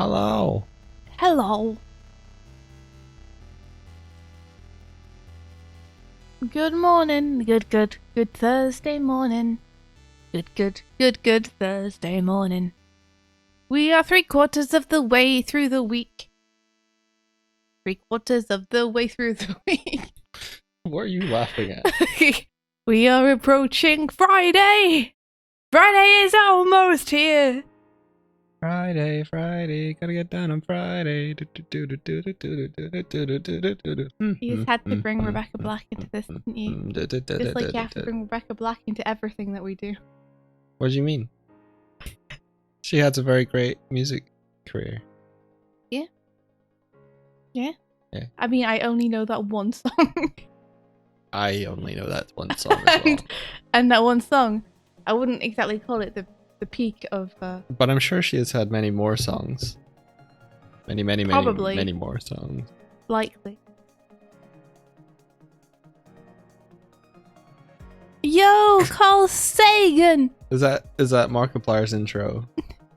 Hello. Hello. Good morning. Good Thursday morning. Good Thursday morning. We are 3/4 of the way through the week. 3/4 of the way through the week. What are you laughing at? We are approaching Friday. Friday is almost here. Friday, gotta get down on Friday. You just had to bring Rebecca Black into this, didn't you? Just like you have to bring Rebecca Black into everything that we do. What do you mean? She has a very great music career. Yeah. Yeah. I mean, I only know that one song. I only know that one song as well. And that one song, I wouldn't exactly call it the peak of... But I'm sure she has had many more songs. Many more songs. Likely. Yo, Carl Sagan! Is that Markiplier's intro?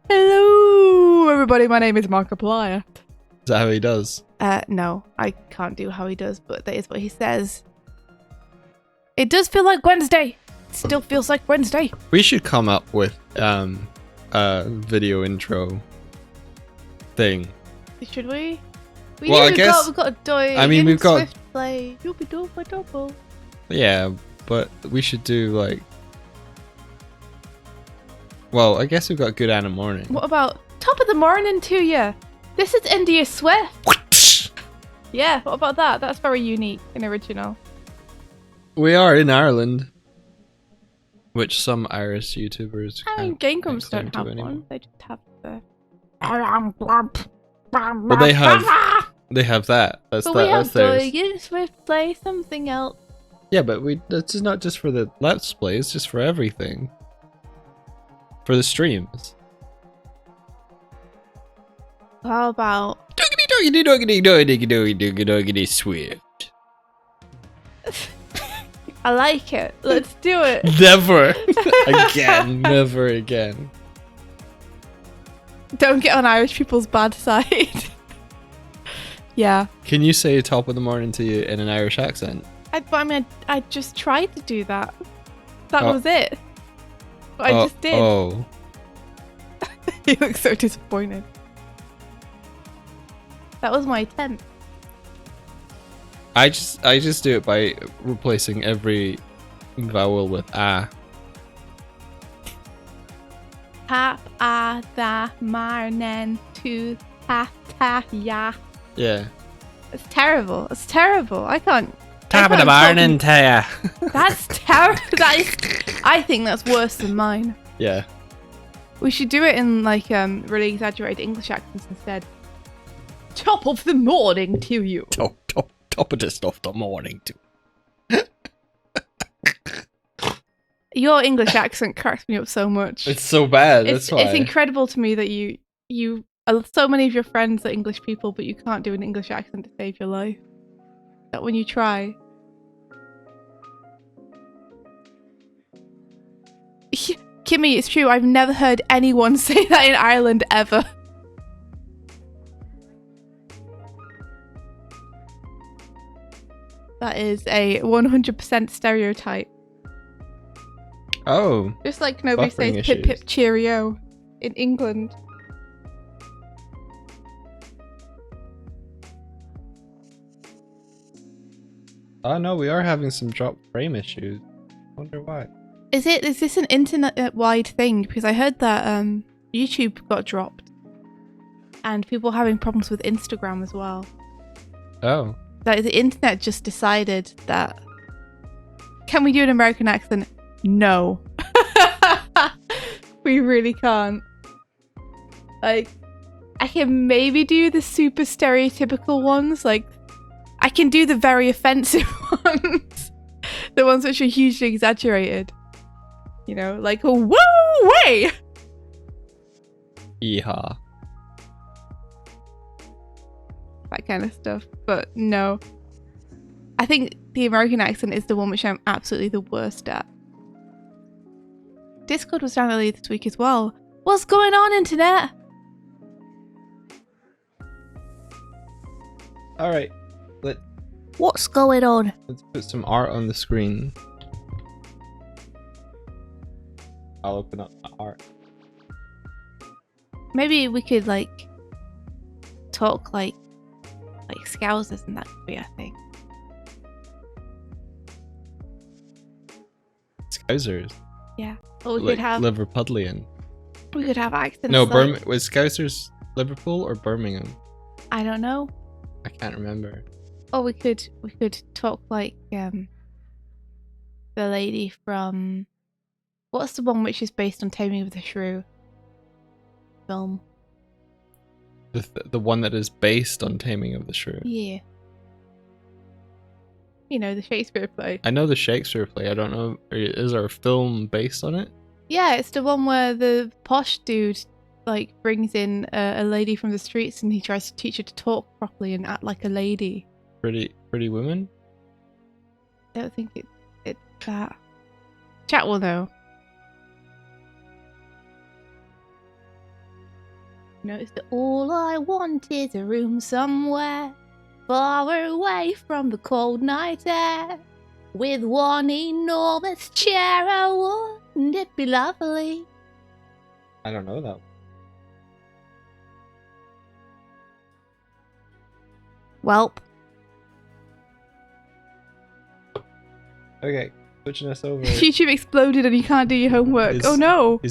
Hello, everybody. My name is Markiplier. Is that how he does? No, I can't do how he does, but that is what he says. It does feel like Wednesday. It still feels like Wednesday. We should come up with a video intro thing. Should we? Well, I guess we've got Doig. I mean, we've got Swift play. Double. Yeah, but we should do like. Well, I guess we've got good animating. What about top of the morning to you? This is India Swift. Yeah, what about that? That's very unique and original. We are in Ireland, which some Irish YouTubers. I mean, Gamecubs don't have one. They just have the. Well, they have that. That's but that. We have Doig and Swift play something else. Yeah, but that's not just for the Let's Play. It's just for everything. For the streams. How about Doggity Swift. I like it. Let's do it. Never again. Never again. Don't get on Irish people's bad side. Yeah. Can you say top of the morning to you in an Irish accent? I just tried to do that. That was it. I just did. Oh. You look so disappointed. That was my attempt. I just do it by replacing every vowel with a. Tap the morning to ta ya. Yeah. It's terrible. It's terrible. I can't. Top of the morning to ya. That's terrible. I think that's worse than mine. Yeah. We should do it in like really exaggerated English accents instead. Top of the morning to you. Top of the stuff the morning to. Your English accent cracks me up so much. It's so bad. That's why. It's incredible to me that you so many of your friends are English people, but you can't do an English accent to save your life. That when you try. Kimmy, it's true. I've never heard anyone say that in Ireland ever. That is a 100% stereotype. Oh. Just like nobody says issues. pip pip cheerio in England. Oh no, we are having some drop frame issues. I wonder why. Is this an internet-wide thing? Because I heard that YouTube got dropped. And people are having problems with Instagram as well. Oh. Like the internet just decided that... Can we do an American accent? No. We really can't. Like, I can maybe do the super stereotypical ones. Like, I can do the very offensive ones. The ones which are hugely exaggerated. You know, like a woo way. Yeehaw. That kind of stuff. But no. I think the American accent is the one which I'm absolutely the worst at. Discord was down earlier this week as well. What's going on, internet? Alright. What's going on? Let's put some art on the screen. I'll open up the art. Maybe we could like talk like Scousers and that could be a thing. Scousers. Yeah. Or we Like could have Liverpudlian. we could have accents. No, like, was Scousers Liverpool or Birmingham? I don't know. I can't remember. Or we could talk like the lady from what's the one which is based on Taming of the Shrew film? The one that is based on Taming of the Shrew. Yeah. You know, the Shakespeare play. I know the Shakespeare play. I don't know. Is there a film based on it? Yeah, it's the one where the posh dude like brings in a lady from the streets and he tries to teach her to talk properly and act like a lady. Pretty Women? I don't think it's that. Chat will know. Notice that all I want is a room somewhere far away from the cold night air, with one enormous chair. Oh, wouldn't it be lovely? I don't know that. Welp. Okay, switching us over. YouTube exploded and you can't do your homework. Oh no!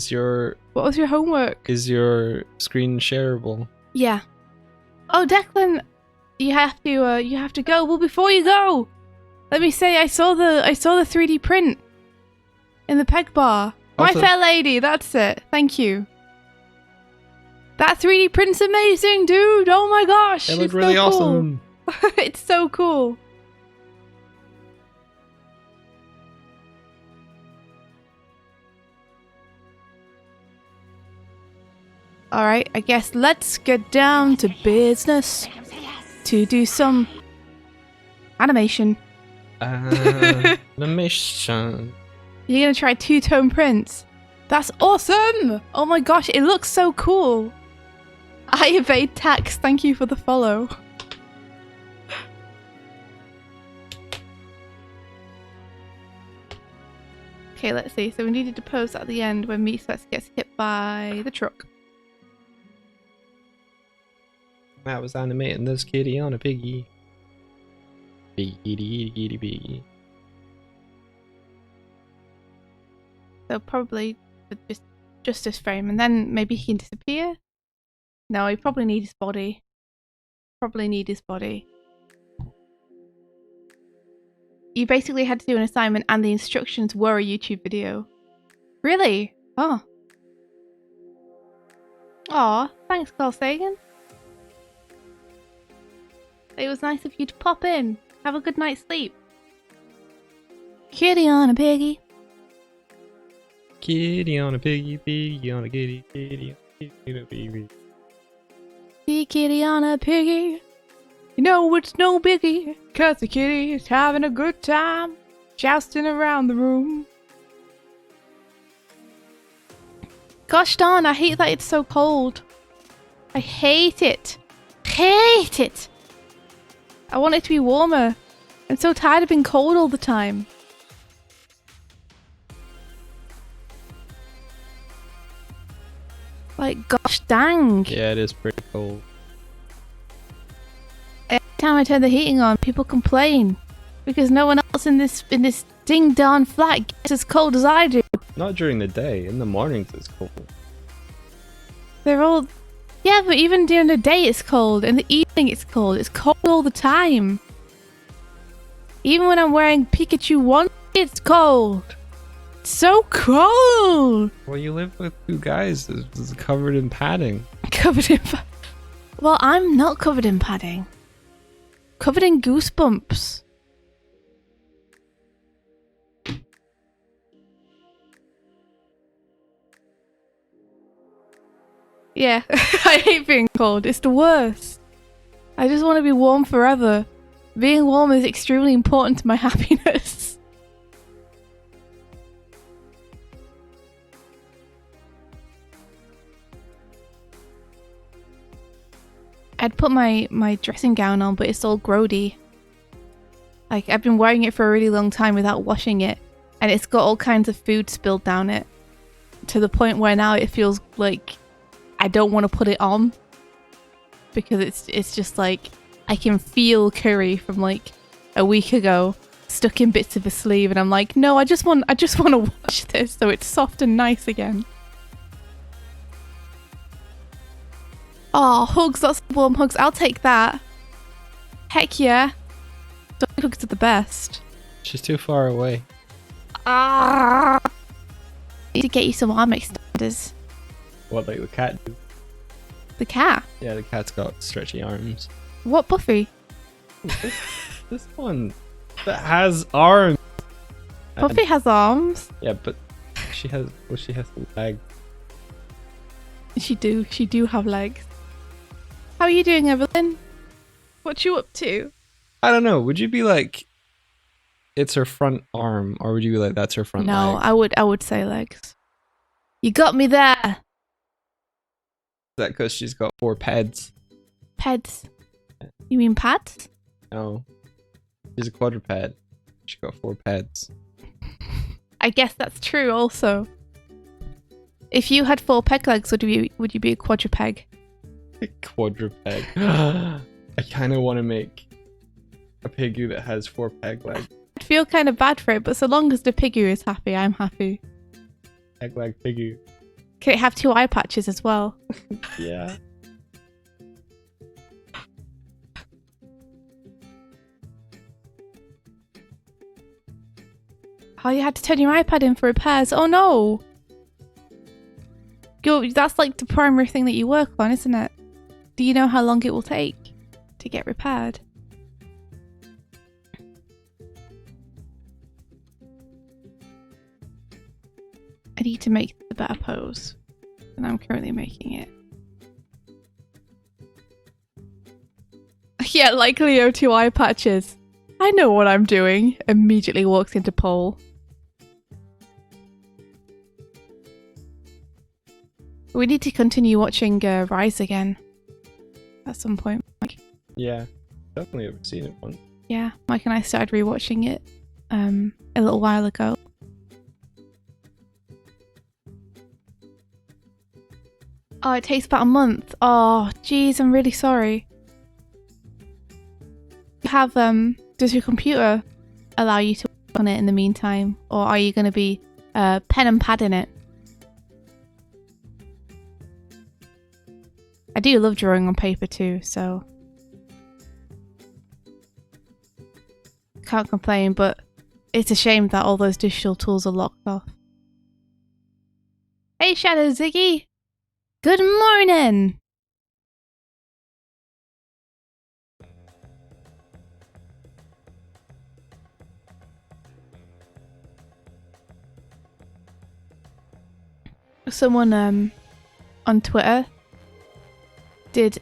What was your homework? Is your screen shareable? Yeah. Oh, Declan, you have to go. Well, before you go, let me say I saw the 3D print in the peg bar. My fair lady, that's it. Thank you. That 3D print's amazing, dude. Oh my gosh. It looked really awesome. It's so cool. Alright, I guess let's get down to business to do some animation. Animation. You're gonna try two-tone prints? That's awesome! Oh my gosh, it looks so cool. I evade tax, thank you for the follow. Okay, let's see. So we needed to pose at the end when Meatsweats gets hit by the truck. Matt was animating this kitty on a piggy. Piggy. So probably just this frame, and then maybe he can disappear. No, he probably needs his body. You basically had to do an assignment, and the instructions were a YouTube video. Really? Oh. Aw, thanks, Carl Sagan. It was nice of you to pop in. Have a good night's sleep. Kitty on a piggy. Kitty on a piggy, piggy on a kitty, kitty on a piggy. The kitty on a piggy. You know it's no biggie, 'cause the kitty is having a good time, jousting around the room. Gosh darn, I hate that it's so cold. I hate it. Hate it. I want it to be warmer. I'm so tired of being cold all the time. Like, gosh dang. Yeah, it is pretty cold. Every time I turn the heating on, people complain because no one else in this ding darn flat gets as cold as I do. Not during the day. In the mornings it's cold. They're all... Yeah, but even during the day it's cold. In the evening it's cold. It's cold all the time. Even when I'm wearing Pikachu 1, it's cold. It's so cold. Well, you live with two guys that's covered in padding. Covered in... Well, I'm not covered in padding. Covered in goosebumps. Yeah, I hate being cold. It's the worst. I just want to be warm forever. Being warm is extremely important to my happiness. I'd put my dressing gown on, but it's all grody. Like, I've been wearing it for a really long time without washing it, and it's got all kinds of food spilled down it, to the point where now it feels like I don't want to put it on, because it's just like I can feel curry from like a week ago stuck in bits of a sleeve, and I'm like, no, I just want to wash this so it's soft and nice again. Oh, hugs, that's warm hugs. I'll take that. Heck yeah. Doig hugs are the best. She's too far away. Ah! Need to get you some arm extenders. What, like the cat do? The cat? Yeah, the cat's got stretchy arms. What Buffy? This one that has arms. Buffy has arms. Yeah, but she has legs. She do have legs. How are you doing, Evelyn? What you up to? I don't know. Would you be like, it's her front arm, or would you be like, that's her front leg? No, I would say legs. You got me there. Is that because she's got 4 pads? Peds. You mean pads? No. She's a quadruped. She got 4 pads. I guess that's true also. If you had 4 peg legs, would you be a quadruped? Quadruped. I kind of want to make a piggu that has 4 peg legs. I'd feel kind of bad for it, but so long as the piggu is happy, I'm happy. Peg leg piggu. Can it have 2 eye patches as well? Yeah. Oh, you had to turn your iPad in for repairs. Oh no! That's like the primary thing that you work on, isn't it? Do you know how long it will take to get repaired? I need to make the better pose than I'm currently making it. Yeah, like Leo 2 eye patches. I know what I'm doing. Immediately walks into pole. We need to continue watching Rise again at some point, Mike. Yeah, definitely ever seen it once. Yeah, Mike and I started rewatching it a little while ago. Oh, it takes about a month. Oh, geez, I'm really sorry. Does your computer allow you to work on it in the meantime? Or are you going to be pen and pad in it? I do love drawing on paper too, so can't complain, but it's a shame that all those digital tools are locked off. Hey Shadow Ziggy! Good morning! Someone on Twitter did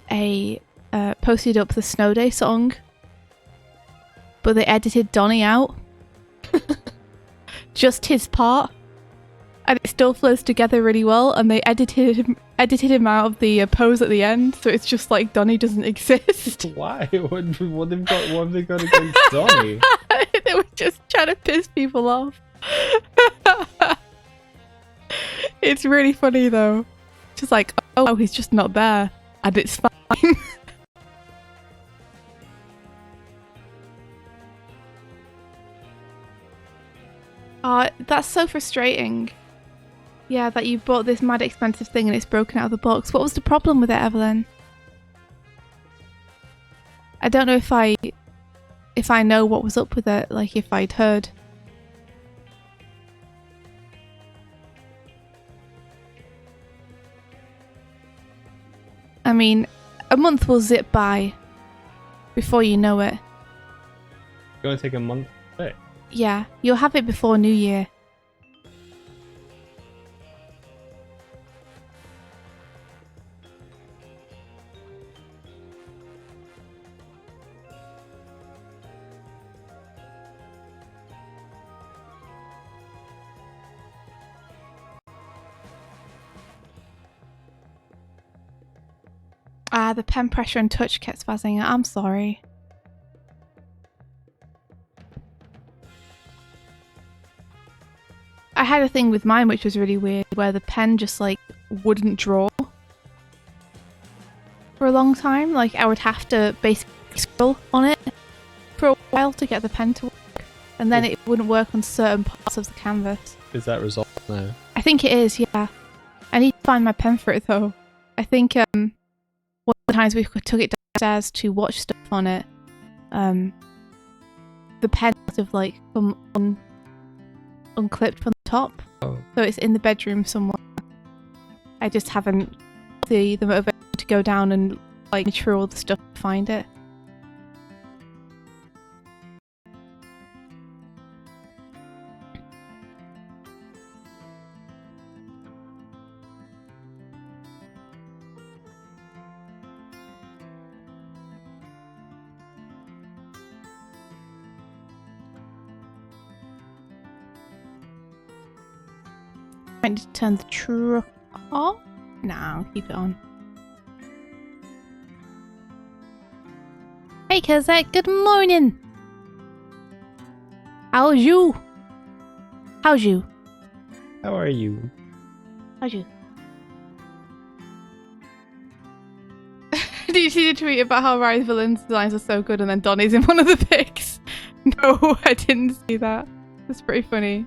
posted up the Snow Day song, but they edited Donnie out. Just his part, and it still flows together really well, and they edited him out of the pose at the end, so it's just like Donnie doesn't exist. Why? What have they got against Donnie? They were just trying to piss people off. It's really funny though. Just like, oh, he's just not there, and it's fine. Oh, that's so frustrating. Yeah, that you bought this mad expensive thing and it's broken out of the box. What was the problem with it, Evelyn? I don't know if I know what was up with it, like if I'd heard. I mean, a month will zip by before you know it. It's going to take a month to fix. Yeah, you'll have it before New Year. Yeah, the pen pressure and touch kept spazzing out. I'm sorry. I had a thing with mine which was really weird, where the pen just like wouldn't draw for a long time. Like I would have to basically scroll on it for a while to get the pen to work, and then it wouldn't work on certain parts of the canvas. Is that resolved now? I think it is, yeah. I need to find my pen for it though. I think one of the times we took it downstairs to watch stuff on it, the pen sort of like come unclipped from the top. Oh. So it's in the bedroom somewhere. I just haven't the motivation to go down and like make sure all the stuff to find it. I need to turn the truck off. No, keep it on. Hey Kazak, good morning! How's you? How's you? How are you? How's you? Did you see the tweet about how Rise Villain's designs are so good and then Donnie's in one of the pics? No, I didn't see that. That's pretty funny.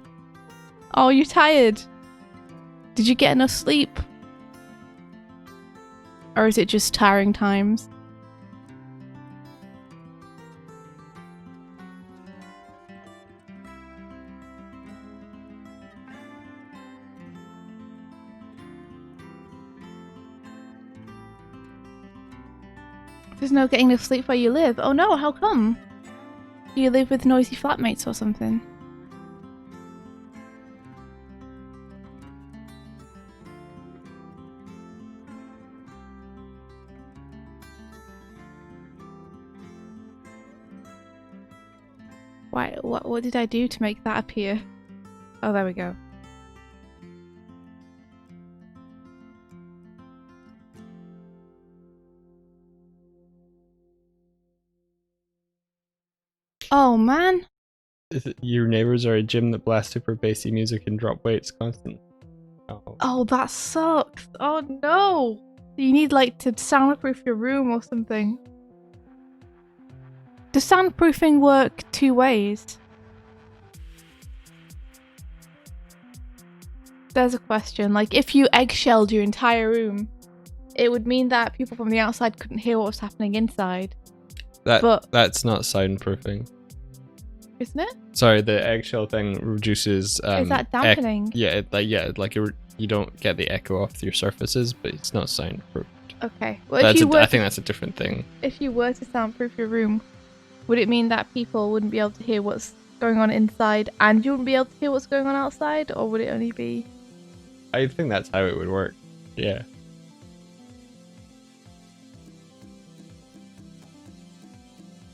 Oh, you tired? Did you get enough sleep? Or is it just tiring times? There's no getting enough sleep where you live. Oh no, how come? Do you live with noisy flatmates or something? Why? What did I do to make that appear? Oh, there we go. Oh man. Your neighbors are a gym that blasts super bassy music and drop weights constantly. Oh, that sucks. Oh no. You need like to soundproof your room or something. Does soundproofing work two ways? There's a question. Like, if you eggshelled your entire room, it would mean that people from the outside couldn't hear what was happening inside. That's not soundproofing. Isn't it? Sorry, the eggshell thing reduces. Is that dampening? You don't get the echo off your surfaces, but it's not soundproof. Okay. Well, I think that's a different thing. If you were to soundproof your room, would it mean that people wouldn't be able to hear what's going on inside and you wouldn't be able to hear what's going on outside? Or would it only be... I think that's how it would work. Yeah.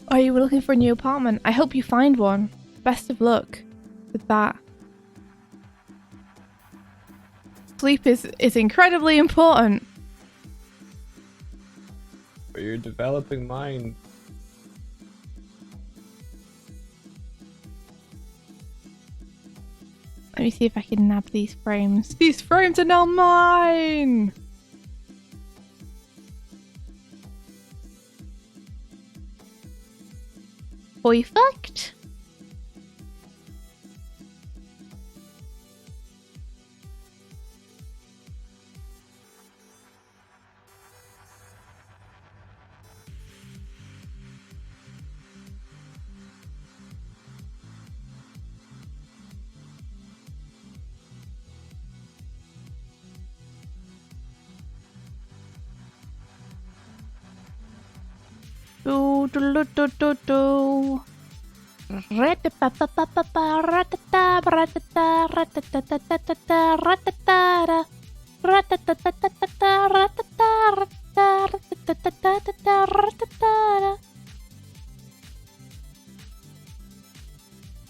Are you looking for a new apartment? I hope you find one. Best of luck with that. Sleep is incredibly important. For your developing mind. Let me see if I can nab these frames. These frames are now mine! Perfect. Do.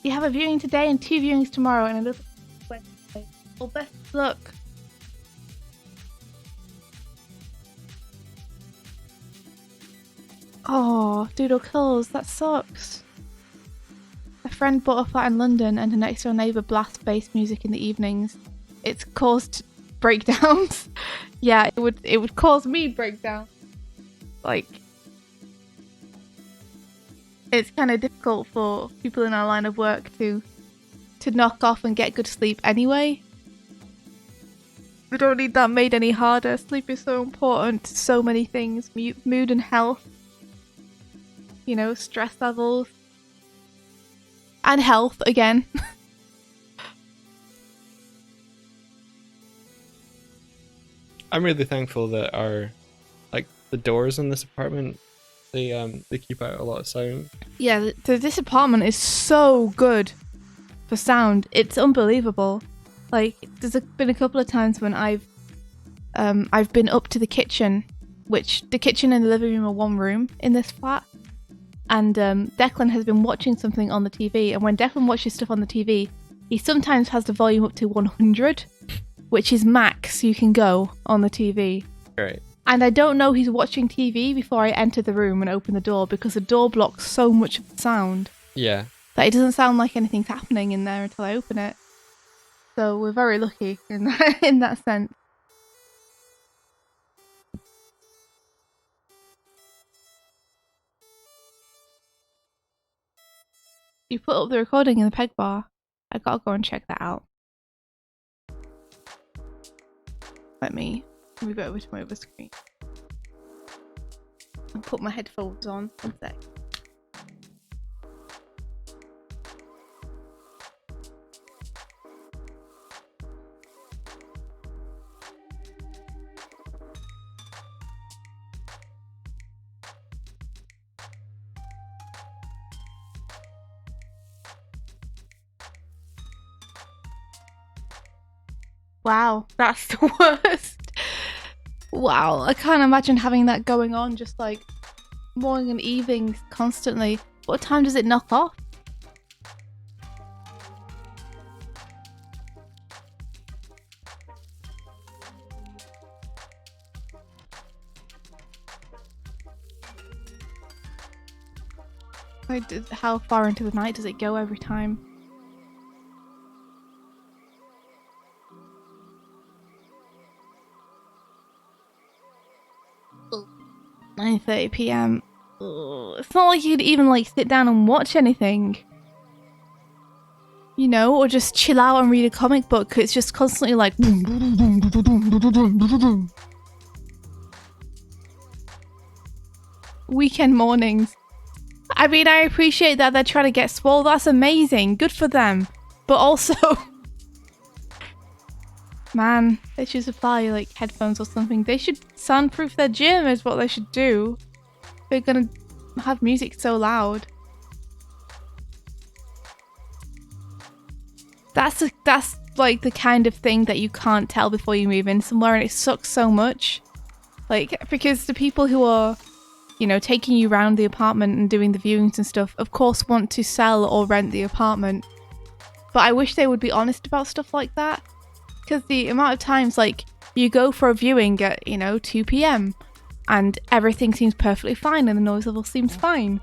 You have a viewing today and 2 viewings tomorrow and a little Wednesday. Well, best of luck. Oh, Doodle kills. That sucks. A friend bought a flat in London and her next door neighbour blasts bass music in the evenings. It's caused breakdowns. Yeah, it would cause me breakdown. Like, it's kind of difficult for people in our line of work to knock off and get good sleep anyway. We don't need that made any harder. Sleep is so important to so many things. Mood and health. You know, stress levels. And health, again. I'm really thankful that the doors in this apartment, they keep out a lot of sound. Yeah, this apartment is so good for sound. It's unbelievable. Like, there's been a couple of times when I've been up to the kitchen, which the kitchen and the living room are one room in this flat. And Declan has been watching something on the TV, and when Declan watches stuff on the TV, he sometimes has the volume up to 100, which is max you can go on the TV. Right. And I don't know he's watching TV before I enter the room and open the door, because the door blocks so much of the sound. Yeah. That it doesn't sound like anything's happening in there until I open it. So we're very lucky in that sense. You put up the recording in the peg bar. I gotta go and check that out. Let me move it over to my other screen. And put my headphones on. One sec. Wow, that's the worst. Wow, I can't imagine having that going on just like morning and evenings constantly. What time does it knock off? How far into the night does it go every time? Ugh. 9:30 p.m. Ugh. It's not like you could even like sit down and watch anything. You know, or just chill out and read a comic book. It's just constantly like... Weekend mornings. I mean, I appreciate that they're trying to get swole. That's amazing. Good for them. But also... Man, they should supply like headphones or something. They should soundproof their gym is what they should do. They're gonna have music so loud. That's like the kind of thing that you can't tell before you move in somewhere, and it sucks so much. Like, because the people who are, you know, taking you around the apartment and doing the viewings and stuff, of course want to sell or rent the apartment. But I wish they would be honest about stuff like that. Because the amount of times, like, you go for a viewing at, you know, 2 p.m. and everything seems perfectly fine and the noise level seems fine.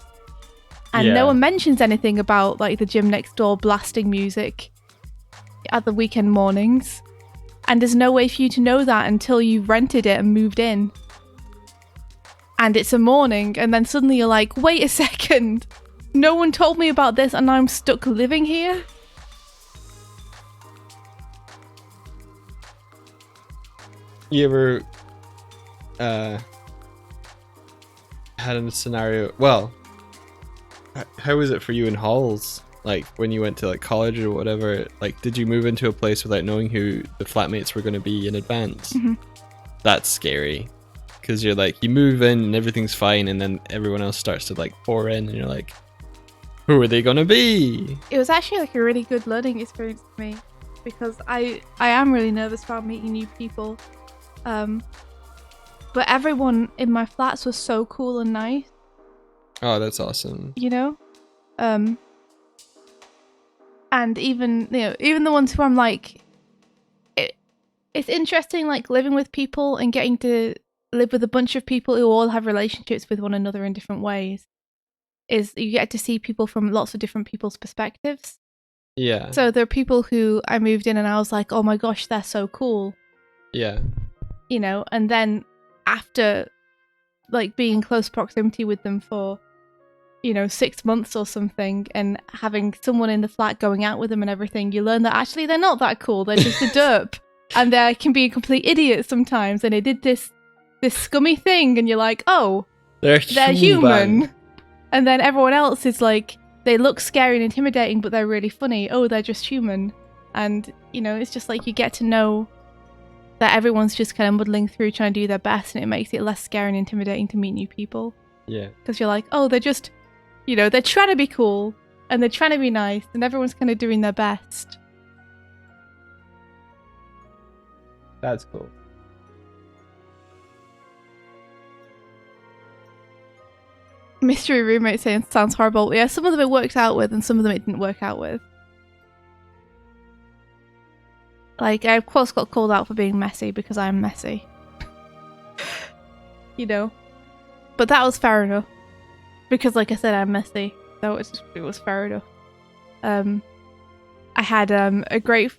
And no one mentions anything about, like, the gym next door blasting music at the weekend mornings. And there's no way for you to know that until you've rented it and moved in. And it's a morning, and then suddenly you're like, wait a second, no one told me about this and I'm stuck living here? You ever had a scenario, well, how was it for you in halls? Like when you went to like college or whatever, like did you move into a place without knowing who the flatmates were going to be in advance? Mm-hmm. That's scary, because you're like, you move in and everything's fine, and then everyone else starts to like pour in and you're like, who are they going to be? It was actually like a really good learning experience for me, because I am really nervous about meeting new people. But everyone in my flats was so cool and nice. Oh, that's awesome. You know? And even, you know, even the ones who I'm like, it's interesting, like, living with people and getting to live with a bunch of people who all have relationships with one another in different ways is you get to see people from lots of different people's perspectives. Yeah. So there are people who I moved in and I was like, oh my gosh, they're so cool. Yeah. You know, and then after like being in close proximity with them for, 6 months or something and having someone in the flat going out with them and everything, you learn that actually they're not that cool. They're just a derp. And they can be a complete idiot sometimes. And they did this scummy thing and you're like, oh, they're human. And then everyone else is like, they look scary and intimidating, but they're really funny. Oh, they're just human. And, it's just like you get to know that everyone's just kind of muddling through trying to do their best, and it makes it less scary and intimidating to meet new people. Yeah. Because you're like, oh, they're just, they're trying to be cool and they're trying to be nice and everyone's kind of doing their best. That's cool. Mystery roommate saying sounds horrible. Yeah, some of them it worked out with and some of them it didn't work out with. Like, I of course got called out for being messy because I'm messy. But that was fair enough. Because like I said, I'm messy. So it was fair enough. I had a great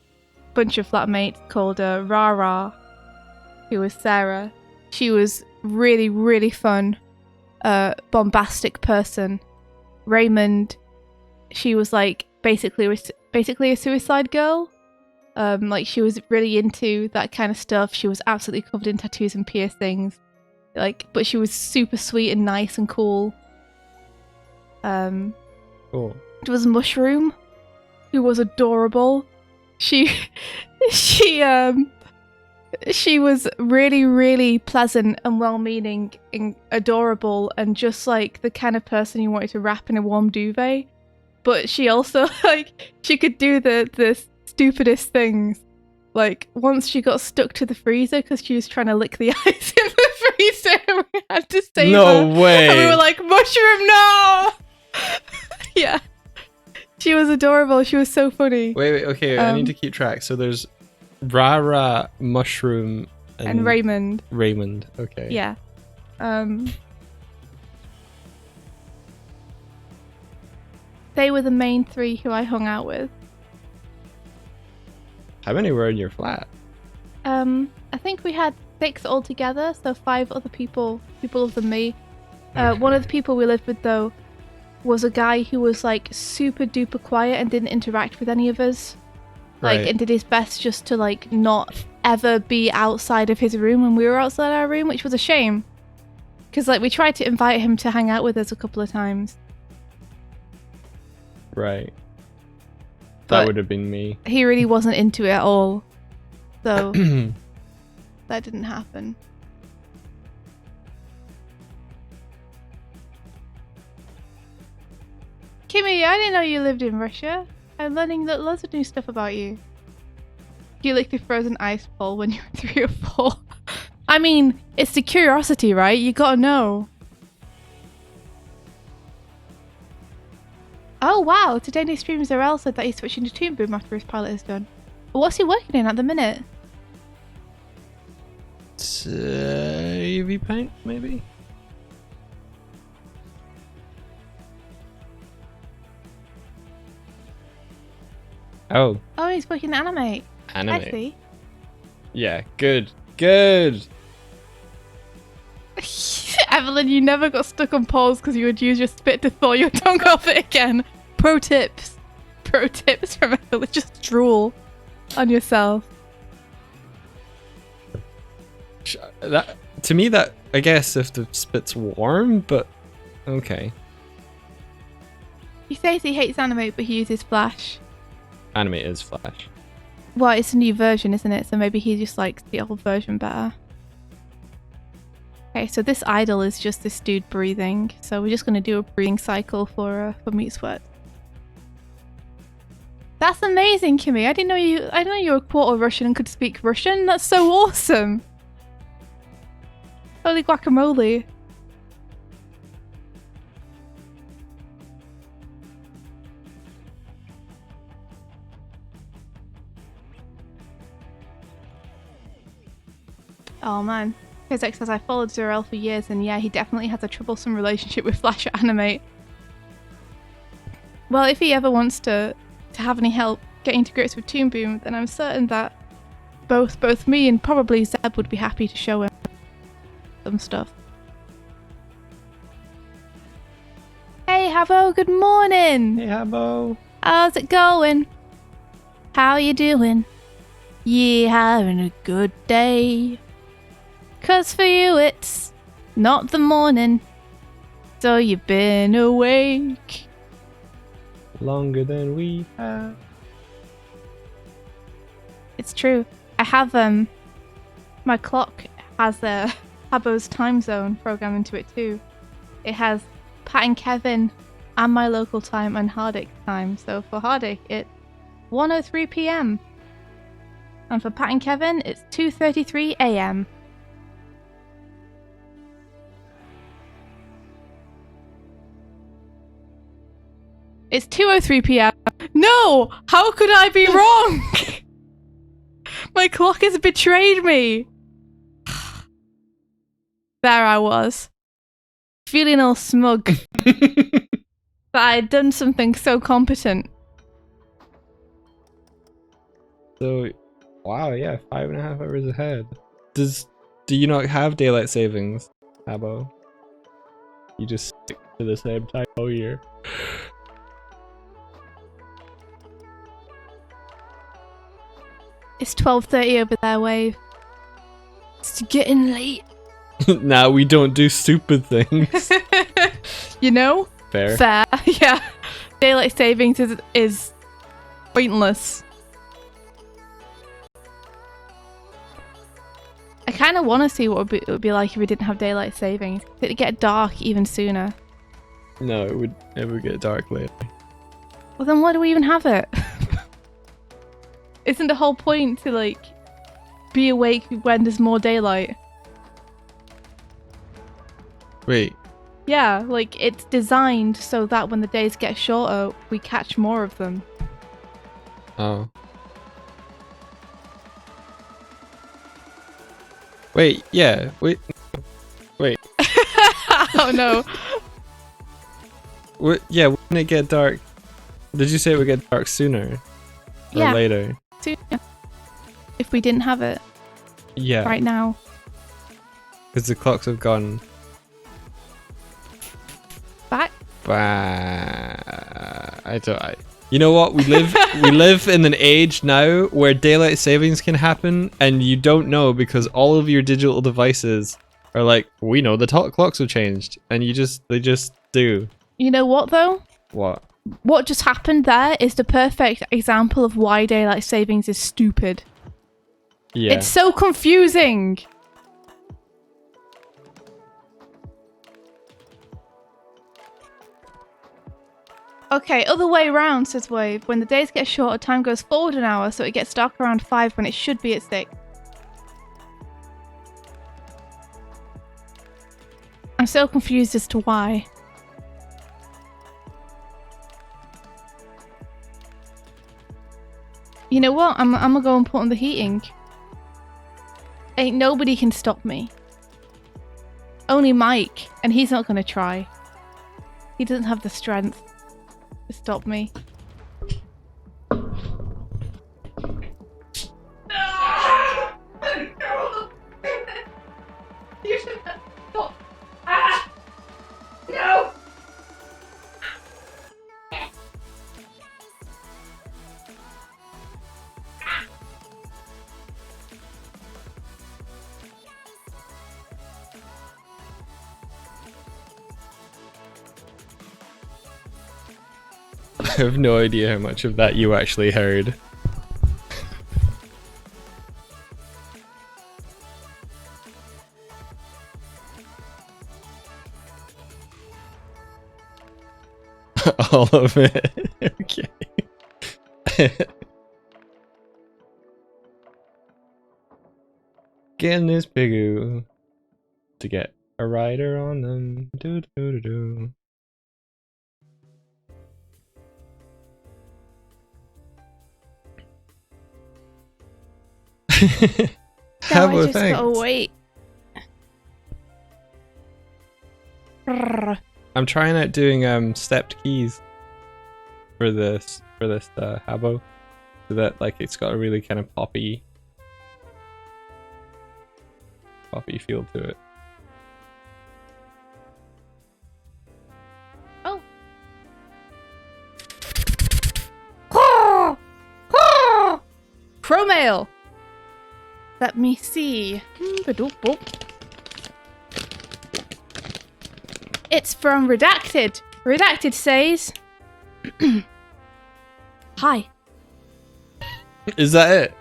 bunch of flatmates called Rara, who was Sarah. She was really, really fun. Bombastic person. Raymond, she was like basically a suicide girl. Like she was really into that kind of stuff. She was absolutely covered in tattoos and piercings. But she was super sweet and nice and cool. Cool. There was Mushroom, who was adorable. She was really, really pleasant and well-meaning and adorable and just like the kind of person you wanted to wrap in a warm duvet. But she also she could do the stupidest things. Like once she got stuck to the freezer because she was trying to lick the ice in the freezer and we had to save her. No way. And we were like, Mushroom, no! Yeah. She was adorable. She was so funny. Wait, okay, I need to keep track. So there's Rara, Mushroom, and Raymond. Raymond, okay. Yeah. They were the main three who I hung out with. How many were in your flat? I think we had 6 altogether, so 5 other people other than me. Okay. One of the people we lived with, though, was a guy who was like super duper quiet and didn't interact with any of us. Right. And did his best just to like not ever be outside of his room when we were outside our room, which was a shame. Because like we tried to invite him to hang out with us a couple of times. Right. But That would have been me. he really wasn't into it at all. So that didn't happen. Kimmy, I didn't know you lived in Russia. I'm learning lots of new stuff about you. You licked a frozen ice ball when you were 3 or 4. I mean, it's the curiosity, right? You gotta know. Oh wow, today new stream Zarel said that he's switching to Toon Boom after his pilot is done. What's he working in at the minute? It's UV paint, maybe? Oh. Oh, he's working at Animate. Animate. I see. Yeah, good. Good! Evelyn, you never got stuck on pause because you would use your spit to thaw your tongue off it again. Pro tips. Pro tips from Evelyn. Just drool on yourself. To me, that I guess if the spit's warm, but okay. He says he hates Animate, but he uses Flash. Animate is Flash. Well, it's a new version, isn't it? So maybe he just likes the old version better. Okay, so this idol is just this dude breathing. So we're just going to do a breathing cycle for Meat Sweat. That's amazing, Kimmy. I didn't know you were quarter Russian and could speak Russian. That's so awesome. Holy guacamole. Oh man, Kozak says, I followed Zurel for years, and yeah, he definitely has a troublesome relationship with Flash Animate. Well, if he ever wants to have any help getting to grips with Toon Boom, then I'm certain that both me and probably Zeb would be happy to show him some stuff. Hey Habbo, good morning! Hey, Habbo. How's it going? How you doing? You having a good day? 'Cause for you it's not the morning, so you've been awake Longer than we have. It's true. I have my clock has Habbo's time zone programmed into it too. It has Pat and Kevin and my local time and Hardick time. So for Hardick it's 1:03 p.m. and for Pat and Kevin it's 2:33 a.m. It's 2:03 p.m. No! How could I be wrong? My clock has betrayed me. There I was, feeling all smug that I'd done something so competent. So, wow, yeah, 5.5 hours ahead. Do you not have daylight savings, Habbo? You just stick to the same time all year. It's 12:30 over there, Wave. It's getting late. Nah, we don't do stupid things. You know? Fair. Fair. Yeah. Daylight savings is pointless. I kind of want to see what it would be like if we didn't have daylight savings. It'd get dark even sooner. No, it would get dark later. Well, then why do we even have it? Isn't the whole point to, like, be awake when there's more daylight? Wait. Yeah, like, it's designed so that when the days get shorter, we catch more of them. Oh. Wait, yeah. Wait. Oh no. Yeah, wouldn't it get dark? Did you say it would get dark sooner? Or Yeah. later? Sooner. If we didn't have it Yeah. right now. Because the clocks have gone Back? You know what? We live in an age now where daylight savings can happen, and you don't know because all of your digital devices are like, we know the clocks have changed, and they just do. You know what though? What? What just happened there is the perfect example of why daylight savings is stupid. Yeah. It's so confusing. Okay, other way around, says Wave. When the days get shorter, time goes forward an hour, so it gets dark around 5 when it should be at 6. I'm so confused as to why. You know what? I'm gonna go and put on the heating. Ain't nobody can stop me. Only Mike, and he's not gonna try. He doesn't have the strength to stop me. You should stop. No! I have no idea how much of that you actually heard. All of it. Okay. Getting this piggu to get a rider on them. Do do do do. Now I Habbo, just thanks. gotta wait I'm trying out doing stepped keys for this Habbo, so that like it's got a really kind of poppy feel to it. Oh. Chromail. Let me see. It's from Redacted. Redacted says, "Hi." Is that it?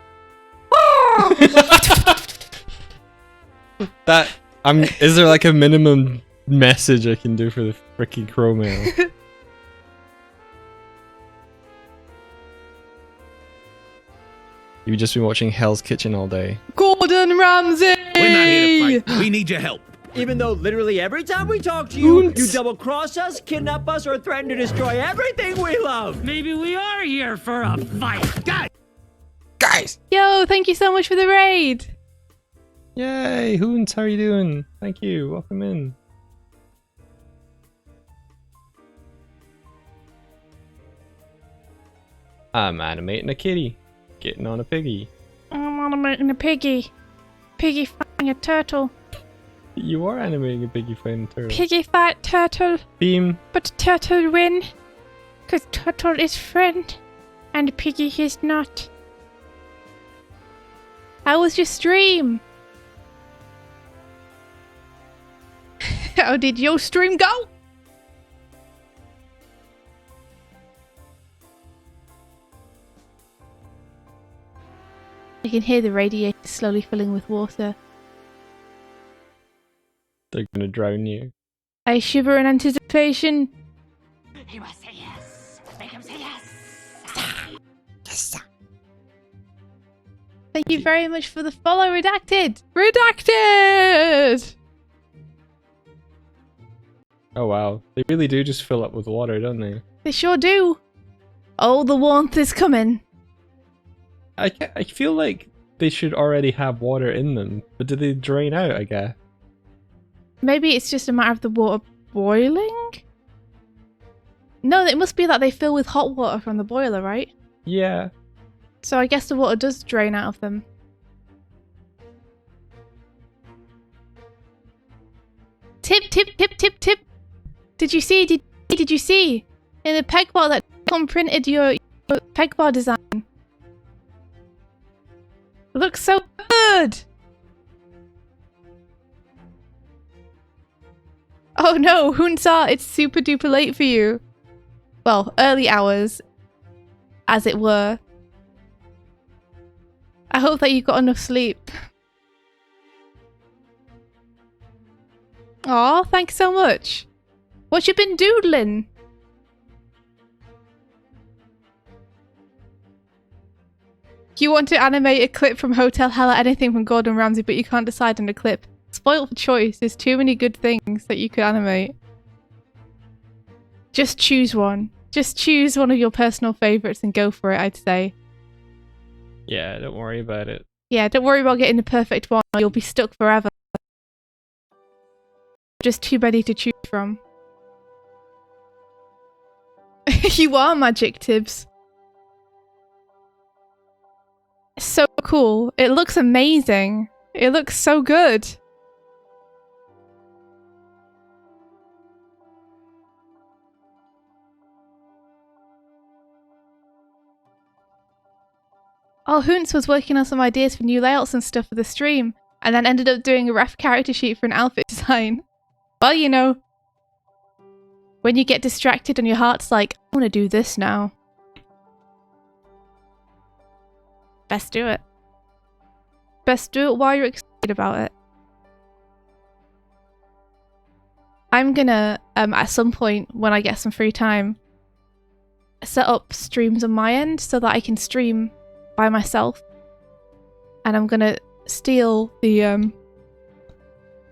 Is there like a minimum message I can do for the freaking chromail? You've just been watching Hell's Kitchen all day. Gordon Ramsay! We're not here to fight. We need your help. Even though literally every time we talk to you, Oons. you double-cross us, kidnap us, or threaten to destroy everything we love. Maybe we are here for a fight. Guys! Yo, thank you so much for the raid. Yay! Hoons, how are you doing? Thank you. Welcome in. I'm animating a kitty. Getting on a piggy. I'm animating a piggy. Piggy fighting a turtle. You are animating a piggy fighting turtle. Piggy fight turtle, Beam. but turtle win. Cause turtle is friend, and piggy is not. How was your stream? How did your stream go? You can hear the radiator slowly filling with water. They're gonna drown you. I shiver in anticipation. He must say yes. Make him say yes. Thank you very much for the follow, Redacted! Redacted! Oh wow. They really do just fill up with water, don't they? They sure do. Oh, the warmth is coming. I feel like they should already have water in them, but do they drain out, I guess? Maybe it's just a matter of the water boiling? No, it must be that they fill with hot water from the boiler, right? Yeah. So I guess the water does drain out of them. Tip, tip, tip, tip, tip! Did you see? Did you see? In the peg bar that printed your peg bar design. It looks so good! Oh no, Hunsa, it's super duper late for you. Well, early hours, as it were. I hope that you got enough sleep. Aw, thanks so much. What you been doodling? You want to animate a clip from Hotel Hell or anything from Gordon Ramsay, but you can't decide on a clip. Spoiled for choice. There's too many good things that you could animate. Just choose one. Just choose one of your personal favorites and go for it, I'd say. Yeah, don't worry about it. Yeah, don't worry about getting the perfect one or you'll be stuck forever. Just too many to choose from. You are magic, Tibbs. So cool. It looks amazing. It looks so good. Oh, Hoonts was working on some ideas for new layouts and stuff for the stream, and then ended up doing a rough character sheet for an outfit design. Well, you know, when you get distracted and your heart's like, I want to do this now. Best do it. Best do it while you're excited about it. I'm gonna, at some point when I get some free time, set up streams on my end so that I can stream by myself. And I'm gonna steal the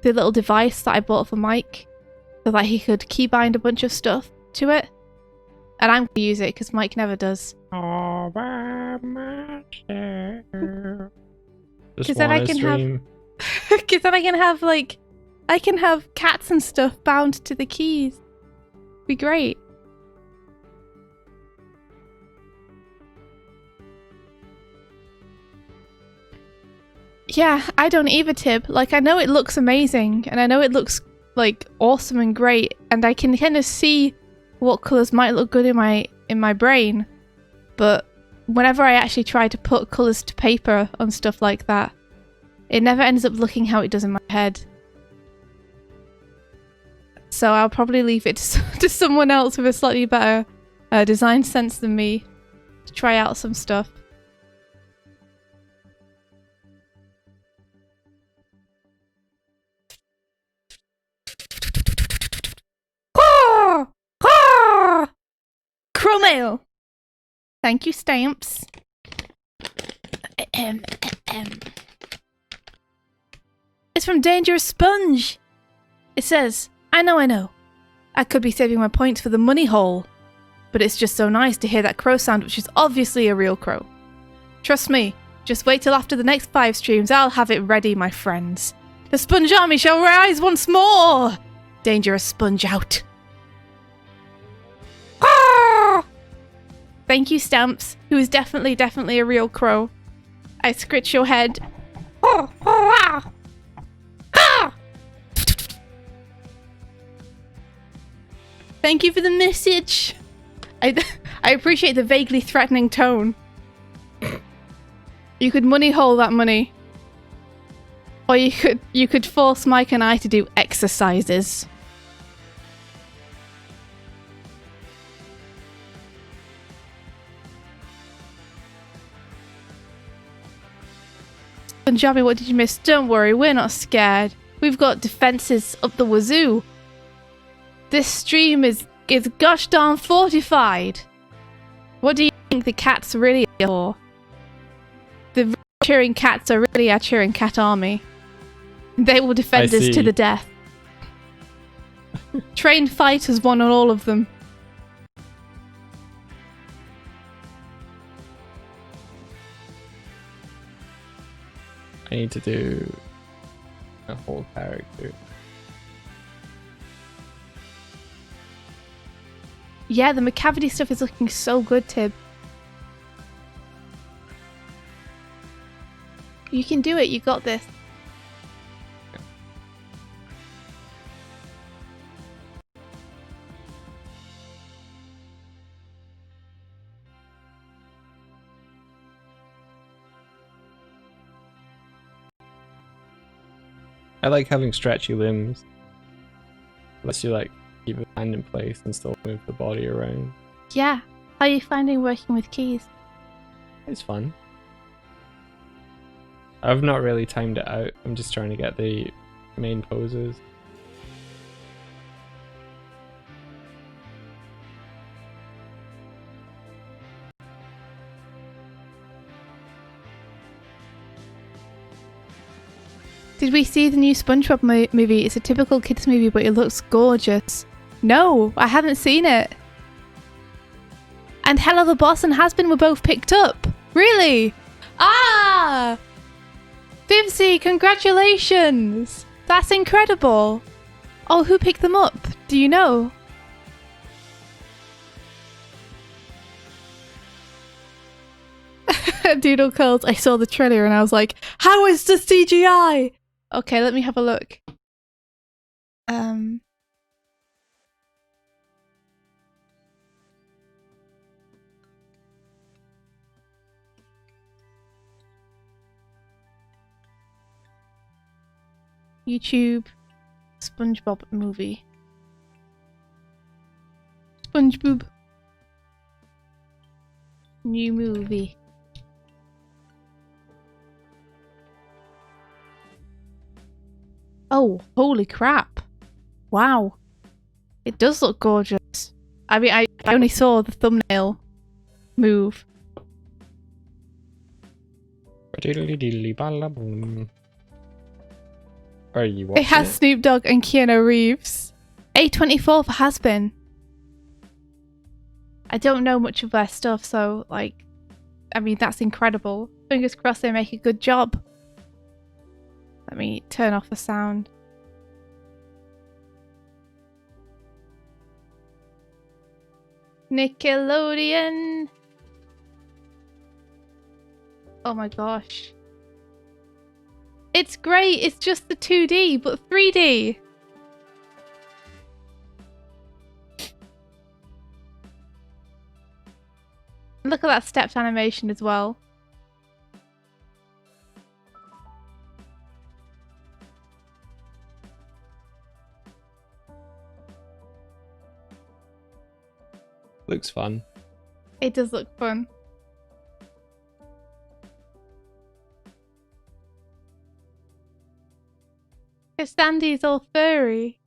little device that I bought for Mike so that he could keybind a bunch of stuff to it. And I'm gonna use it because Mike never does. All by myself. Because then I can have, because then I can have like I can have cats and stuff bound to the keys. Be great. Yeah, I don't either, Tib. Like, I know it looks amazing, and I know it looks, like, awesome and great, and I can kind of see what colours might look good in my brain, but whenever I actually try to put colours to paper on stuff like that, it never ends up looking how it does in my head. So I'll probably leave it to someone else with a slightly better design sense than me to try out some stuff. Chromail! Thank you, Stamps. It's from Dangerous Sponge. It says, I know. I could be saving my points for the money hole, but it's just so nice to hear that crow sound, which is obviously a real crow. Trust me, just wait till after the next 5 streams, I'll have it ready, my friends. The Sponge Army shall rise once more! Dangerous Sponge out. Thank you, Stamps, who is definitely a real crow. I scratch your head. Thank you for the message. I appreciate the vaguely threatening tone. You could money hole that money. Or you could force Mike and I to do exercises. Punjabi, what did you miss? Don't worry, we're not scared. We've got defenses up the wazoo. This stream is gosh darn fortified. What do you think the cats really are for? The cheering cats are really our cheering cat army. They will defend us to the death. Trained fighters won on all of them. I need to do a whole character. Yeah, the McCavity stuff is looking so good, Tib. You can do it, you got this. I like having stretchy limbs. Lets you like keep the hand in place and still move the body around. Yeah. How are you finding working with keys? It's fun. I've not really timed it out. I'm just trying to get the main poses. Did we see the new SpongeBob movie? It's a typical kids movie, but it looks gorgeous. No, I haven't seen it. And Hello the Boss and Has-Been were both picked up. Really? Ah! Vivsy, congratulations! That's incredible. Oh, who picked them up? Do you know? Doodle Curls, I saw the trailer and I was like, how is the CGI? Okay, let me have a look. YouTube SpongeBob movie. SpongeBob. New movie. Oh, holy crap. Wow. It does look gorgeous. I mean, I only saw the thumbnail move. Are you watching It has Snoop Dogg and Keanu Reeves. A24 for Has-Been. I don't know much of their stuff, so, like, I mean, that's incredible. Fingers crossed they make a good job. Let me turn off the sound. Nickelodeon. Oh my gosh. It's great. It's just the 2D, but 3D. Look at that stepped animation as well. Looks fun. It does look fun. Because Sandy's all furry.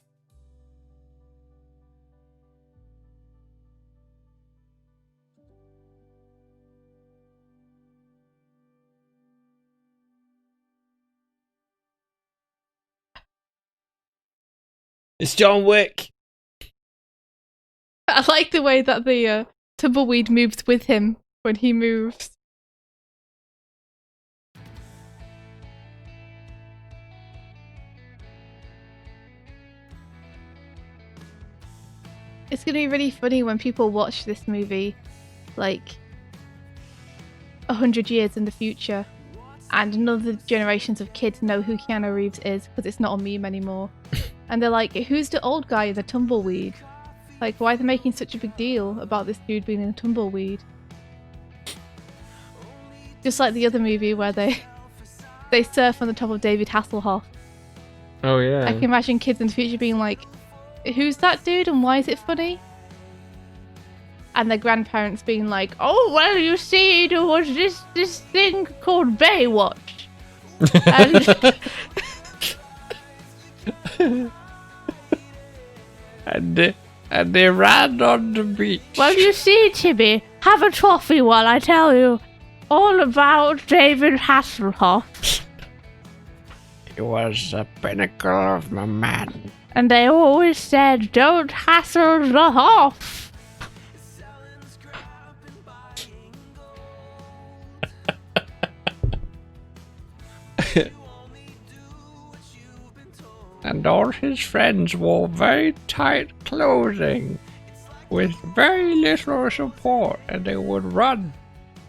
It's John Wick. I like the way that the tumbleweed moves with him when he moves. It's gonna be really funny when people watch this movie, like 100 years in the future, and none of the generations of kids know who Keanu Reeves is because it's not a meme anymore. And they're like, who's the old guy in the tumbleweed? Like, why are they making such a big deal about this dude being in a tumbleweed? Just like the other movie where they surf on the top of David Hasselhoff. Oh yeah. I can imagine kids in the future being like, who's that dude and why is it funny? And their grandparents being like, oh, well, you see, there was this thing called Baywatch. And and they ran on the beach. well, you see, Timmy, have a toffee while I tell you all about David Hasselhoff. He was the pinnacle of my man. And they always said, don't hassle the Hoff. And all his friends wore very tight clothing with very little support, and they would run.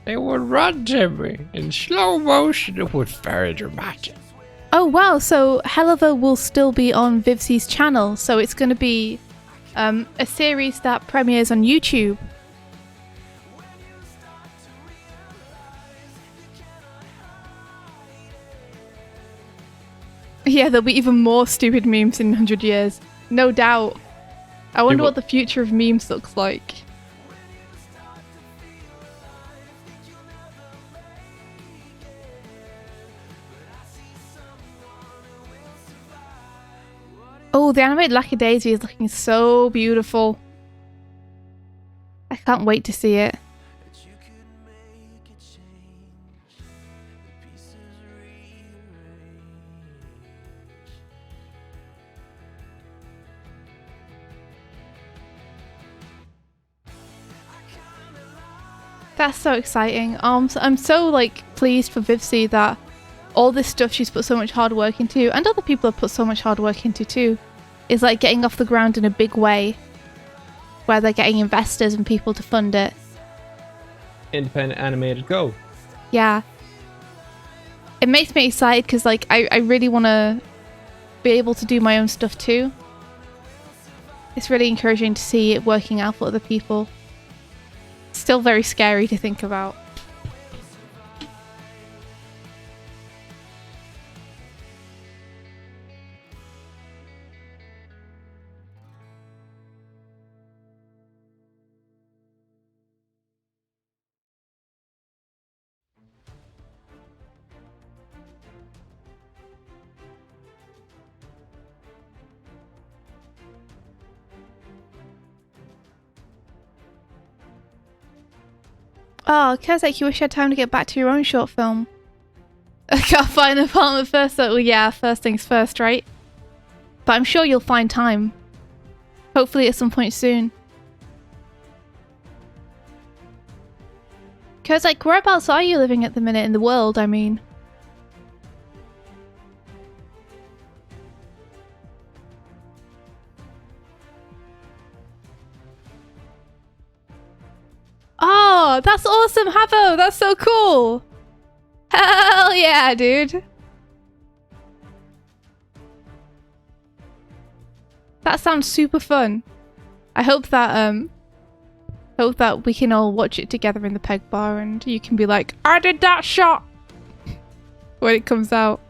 They would run to me in slow motion. It was very dramatic. Oh wow, so Helliver will still be on Vivsy's channel, so it's going to be a series that premieres on YouTube. Yeah, there'll be even more stupid memes in 100 years. No doubt. I wonder what the future of memes looks like. Oh, the animated Lackadaisy is looking so beautiful. I can't wait to see it. That's so exciting. I'm so like pleased for Vivsy that all this stuff she's put so much hard work into, and other people have put so much hard work into too, is like getting off the ground in a big way, where they're getting investors and people to fund it. Independent animated go. Yeah. It makes me excited because like I really want to be able to do my own stuff too. It's really encouraging to see it working out for other people. Still very scary to think about. Oh, Kezek, you wish you had time to get back to your own short film. I can't find an apartment first. Well, yeah, first things first, right? But I'm sure you'll find time. Hopefully at some point soon. Kezek, whereabouts are you living at the minute in the world, I mean? Oh, that's awesome, Habbo. That's so cool. Hell yeah, dude. That sounds super fun. I hope that we can all watch it together in the peg bar and you can be like, I did that shot when it comes out.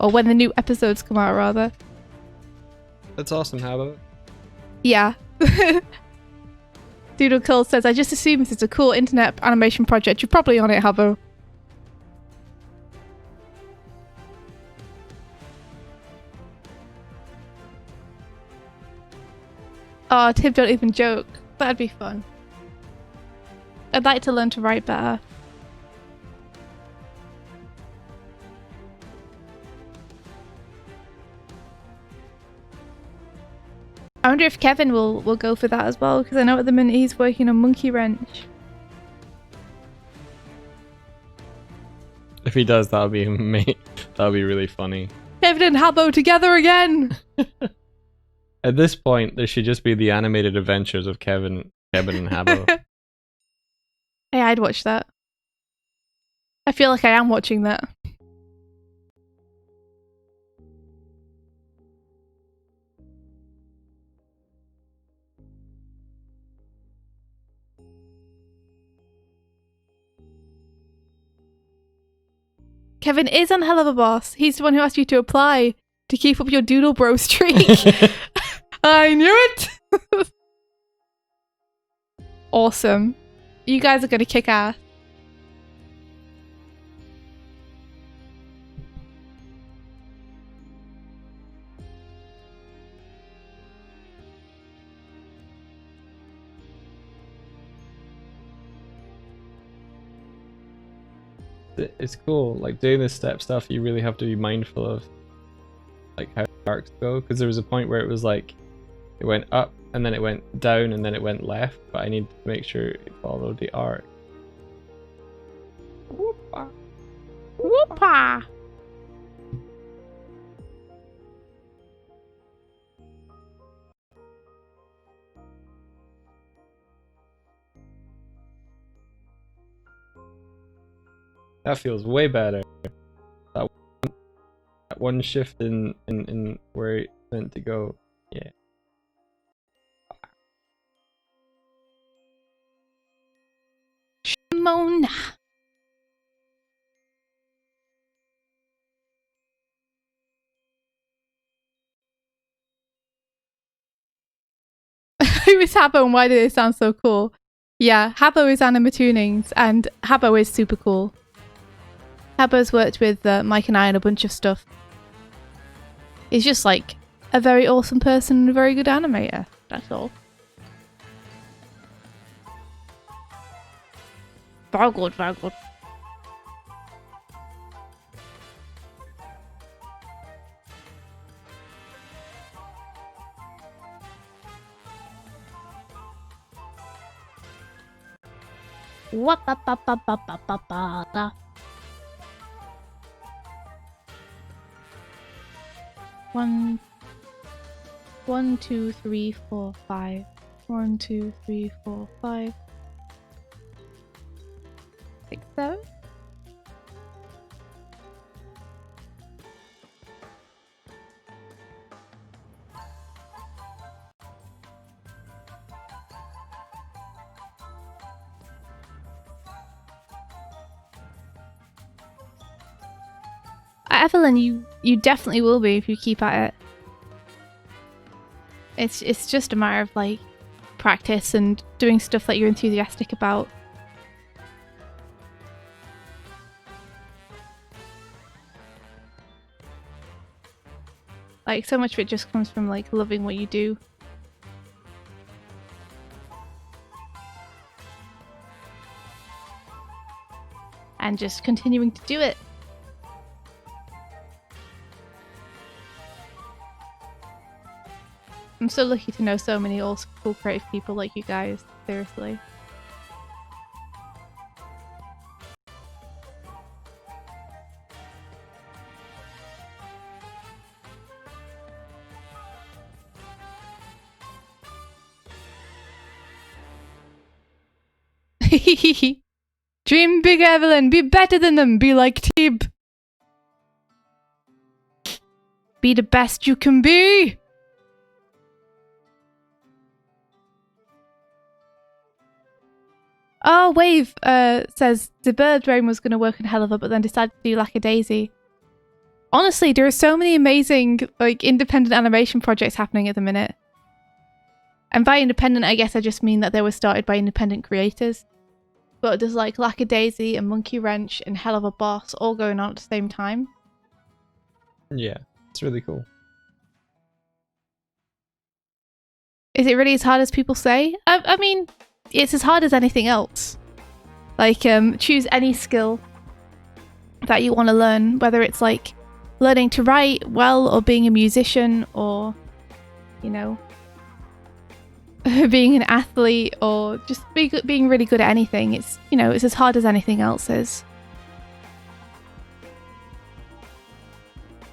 Or when the new episodes come out, rather. That's awesome, Habbo. Yeah. Doodle Curl says, I just assume this is a cool internet animation project. You're probably on it, Habbo. Oh, Tim, don't even joke. That'd be fun. I'd like to learn to write better. I wonder if Kevin will go for that as well, because I know at the minute he's working on Monkey Wrench. If he does, that'll be that'll be really funny. Kevin and Habbo together again! At this point, there should just be the animated adventures of Kevin and Habbo. Hey, I'd watch that. I feel like I am watching that. Kevin is on Hell of a Boss. He's the one who asked you to apply to keep up your Doodle Bro streak. I knew it! Awesome. You guys are gonna kick ass. It's cool, like doing this step stuff. You really have to be mindful of like how arcs go, because there was a point where it was like it went up and then it went down and then it went left, but I need to make sure it followed the arc. Whoopa. Whoopa! That feels way better. That one shift in where it's meant to go. Yeah. Mona. Who is Habbo and why do they sound so cool? Yeah, Habbo is Animatunings and Habbo is super cool. Habbo's worked with Mike and I on a bunch of stuff. He's just like a very awesome person and a very good animator. That's all. Very good, very good. Wap-a-pa-pa-pa-pa-pa-pa. 1, 2, 3, 4, 5. 1, 2, 3, 4, 5. 6, 7. Evelyn, you definitely will be if you keep at it. It's just a matter of like practice and doing stuff that you're enthusiastic about. Like so much of it just comes from like loving what you do. And just continuing to do it. I'm so lucky to know so many awesome, cool, creative people like you guys. Seriously. Dream big, Evelyn. Be better than them. Be like Tib. Be the best you can be. Oh, Wave says the bird brain was going to work in Helliver, but then decided to do Lackadaisy. Honestly, there are so many amazing like independent animation projects happening at the minute. And by independent, I guess I just mean that they were started by independent creators. But there's like Lackadaisy and Monkey Wrench and Helliver Boss all going on at the same time. Yeah, it's really cool. Is it really as hard as people say? I mean, it's as hard as anything else. Like, choose any skill that you want to learn, whether it's like learning to write well or being a musician or, you know, being an athlete or just being really good at anything. It's, you know, it's as hard as anything else is.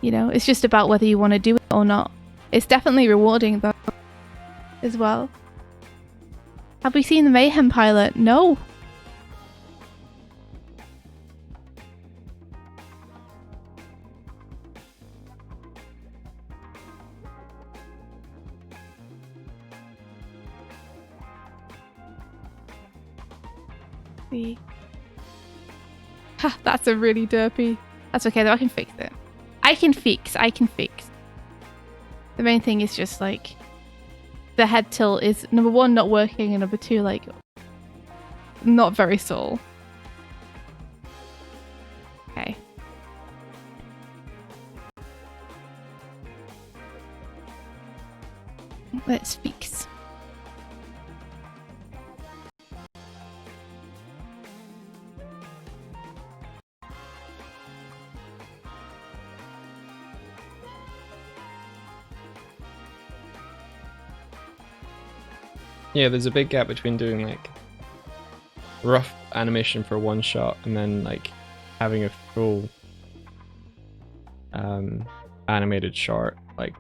You know, it's just about whether you want to do it or not. It's definitely rewarding though, as well. Have we seen the Mayhem pilot? No. See. Ha, that's a really derpy. That's okay though, I can fix it. I can fix. The main thing is just like the head tilt is number one not working and number two like not very subtle. Okay. Let's fix. Yeah, there's a big gap between doing like rough animation for one shot and then like having a full animated short. Like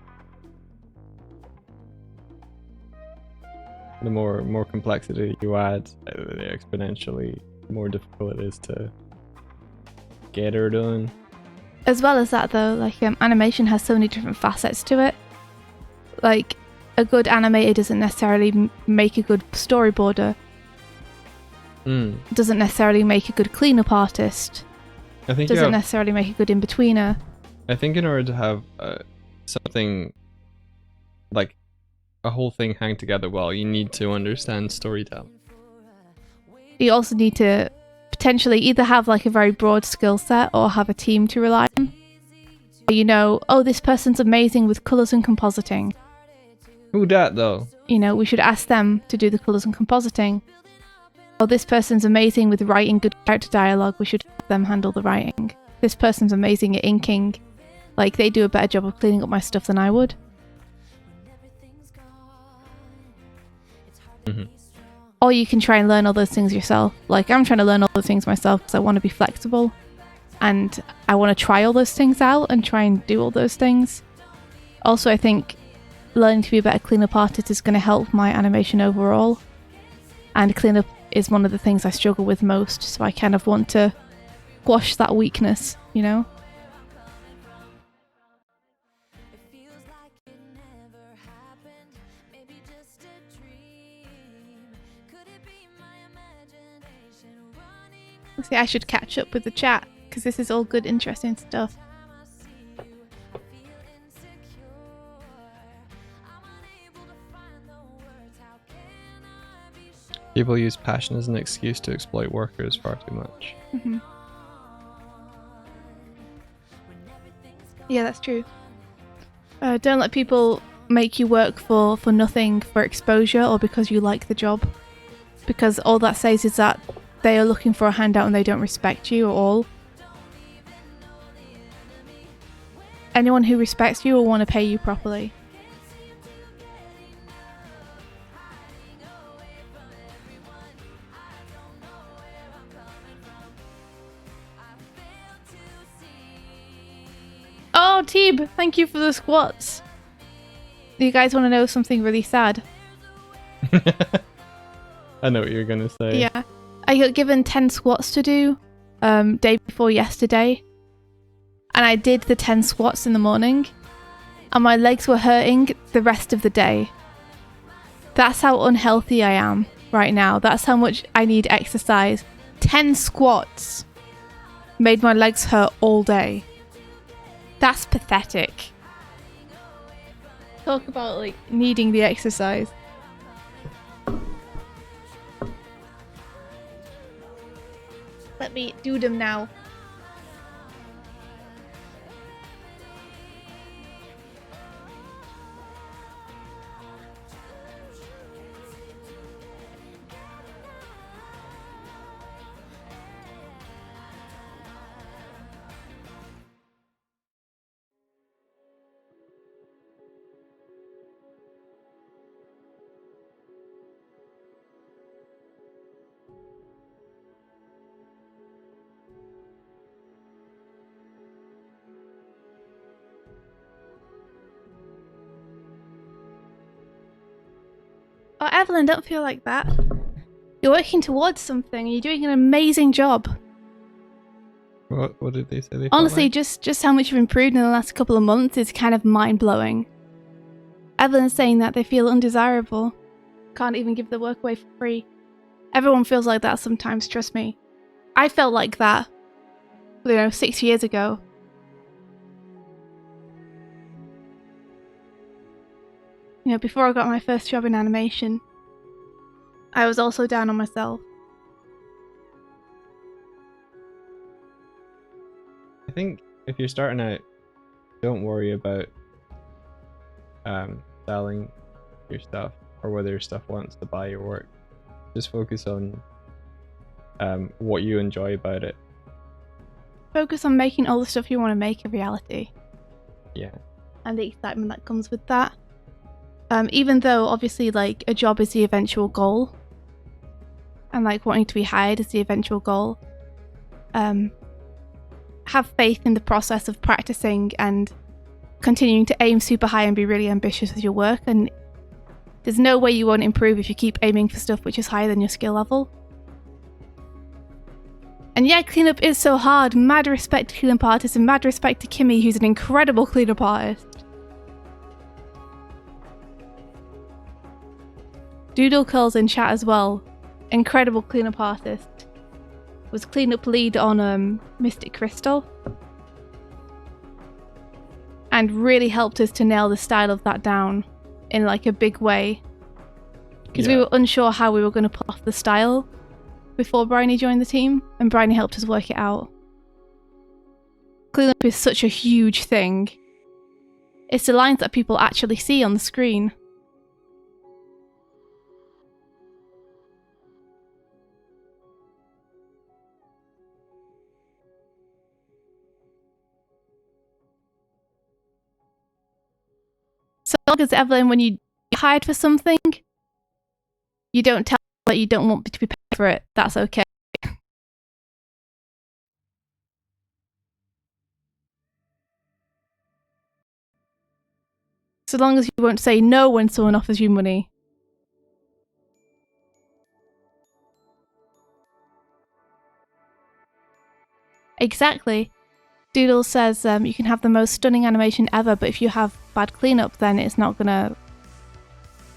the more complexity you add, the exponentially more difficult it is to get her done. As well as that though, like animation has so many different facets to it. Like a good animator doesn't necessarily make a good storyboarder. Doesn't necessarily make a good cleanup artist. I think doesn't necessarily make a good in-betweener. I think in order to have something like a whole thing hang together well, you need to understand storytelling. You also need to potentially either have like a very broad skill set or have a team to rely on. You know, oh, this person's amazing with colours and compositing. Who dat though? You know, we should ask them to do the colours and compositing. Oh, this person's amazing with writing good character dialogue. We should have them handle the writing. This person's amazing at inking. Like, they do a better job of cleaning up my stuff than I would. Or you can try and learn all those things yourself. Like, I'm trying to learn all those things myself because I want to be flexible. And I want to try all those things out and try and do all those things. Also, I think learning to be a better cleanup artist is going to help my animation overall. And cleanup is one of the things I struggle with most, so I kind of want to squash that weakness, you know? See, I should catch up with the chat, because this is all good, interesting stuff. People use passion as an excuse to exploit workers far too much. Yeah, that's true. Don't let people make you work for nothing for exposure or because you like the job. Because all that says is that they are looking for a handout and they don't respect you at all. Anyone who respects you will want to pay you properly. Oh, Teeb, thank you for the squats. You guys want to know something really sad? I know what you're gonna say. Yeah. I got given 10 squats to do day before yesterday, and I did the 10 squats in the morning, and my legs were hurting the rest of the day. That's how unhealthy I am right now. That's how much I need exercise. 10 squats made my legs hurt all day. That's pathetic. Talk about like needing the exercise. Let me do them now. Oh, Evelyn, don't feel like that. You're working towards something. You're doing an amazing job. What did they say? They felt Honestly, like? just how much you've improved in the last couple of months is kind of mind-blowing. Evelyn's saying that they feel undesirable. Can't even give the work away for free. Everyone feels like that sometimes, trust me. I felt like that, 6 years ago. Before I got my first job in animation, I was also down on myself. I think if you're starting out, don't worry about selling your stuff or whether your stuff wants to buy your work. Just focus on what you enjoy about it. Focus on making all the stuff you want to make a reality. Yeah. And the excitement that comes with that. Even though obviously like a job is the eventual goal, and like wanting to be hired is the eventual goal, have faith in the process of practicing and continuing to aim super high and be really ambitious with your work. And there's no way you won't improve if you keep aiming for stuff which is higher than your skill level. And yeah, cleanup is so hard. Mad respect to cleanup artists and mad respect to Kimmy, who's an incredible cleanup artist. Doodle Curls in chat as well. Incredible cleanup artist. Was cleanup lead on Mystic Crystal. And really helped us to nail the style of that down in like a big way. Because we were unsure how we were going to pull off the style before Bryony joined the team, and Bryony helped us work it out. Cleanup is such a huge thing. It's the lines that people actually see on the screen. So long as Evelyn, when you get hired for something, you don't tell that you don't want to be paid for it, that's okay. So long as you won't say no when someone offers you money. Exactly. Doodle says you can have the most stunning animation ever, but if you have bad cleanup, then it's not gonna,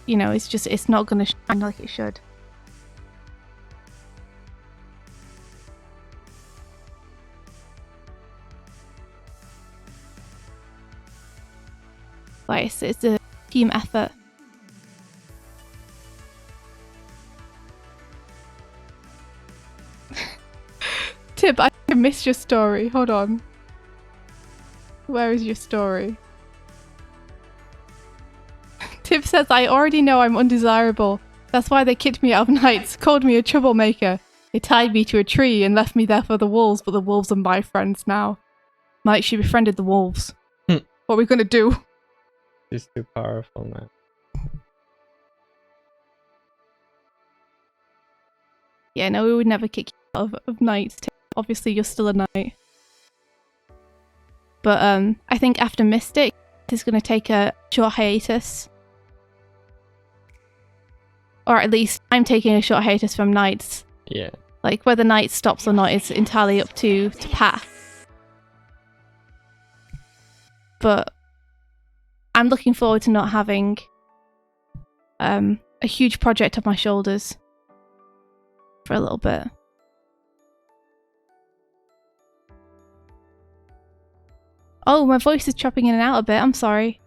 it's not gonna shine like it should. Like, it's a team effort. Tip, I missed your story. Hold on. Where is your story? Tip says, I already know I'm undesirable. That's why they kicked me out of Nights, called me a troublemaker. They tied me to a tree and left me there for the wolves, but the wolves are my friends now. Mike, she befriended the wolves. What are we gonna do? She's too powerful now. Yeah, no, we would never kick you out of Nights. Obviously, you're still a knight. But I think after Mystic, he's going to take a short hiatus. Or at least I'm taking a short hiatus from Nights. Yeah. Like whether night stops or not is entirely up to Pat. But I'm looking forward to not having a huge project on my shoulders for a little bit. Oh, my voice is chopping in and out a bit. I'm sorry.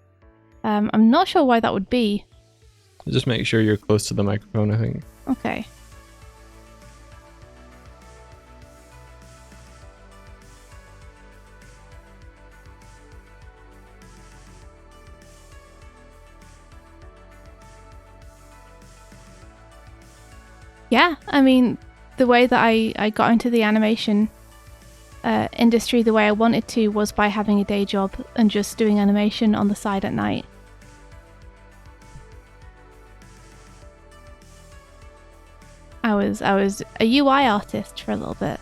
I'm not sure why that would be. Just make sure you're close to the microphone, I think. Okay. Yeah, I mean, the way that I got into the animation industry the way I wanted to was by having a day job and just doing animation on the side at night. I was a UI artist for a little bit.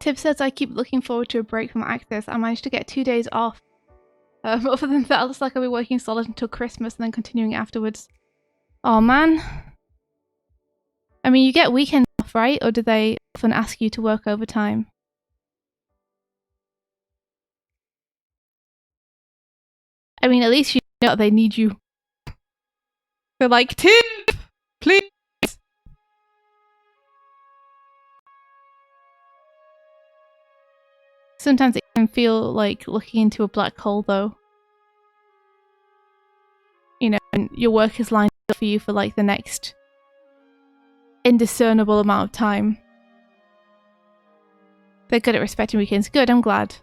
Tib says, I keep looking forward to a break from Access. I managed to get 2 days off. Other than that, it looks like I'll be working solid until Christmas and then continuing afterwards. Oh man. I mean, you get weekends off, right? Or do they often ask you to work overtime? I mean, at least you know they need you. They're like, Tib, please. Sometimes it can feel like looking into a black hole, though. You know, and your work is lined up for you for like the next indiscernible amount of time. They're good at respecting weekends. Good, I'm glad.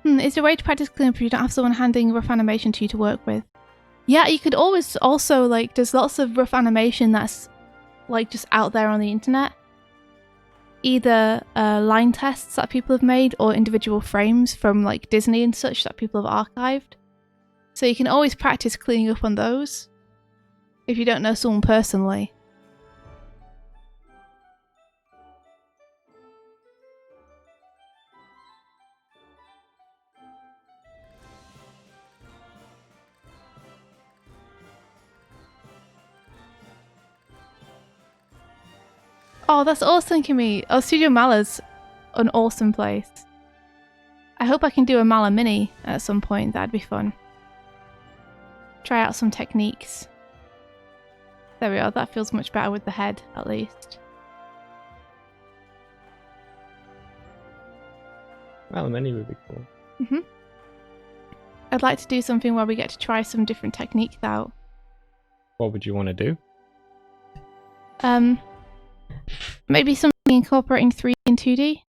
Is there a way to practice cleanup if you don't have someone handing rough animation to you to work with? Yeah, you could always also, like, there's lots of rough animation that's, like, just out there on the internet. Either line tests that people have made or individual frames from, like, Disney and such that people have archived. So you can always practice cleaning up on those if you don't know someone personally. Oh, that's awesome, Kimmy. Oh, Studio Mala's an awesome place. I hope I can do a Mala Mini at some point. That'd be fun. Try out some techniques. There we are. That feels much better with the head, at least. Well, many would be cool. I'd like to do something where we get to try some different techniques out. What would you want to do? Maybe something incorporating 3D and 2D.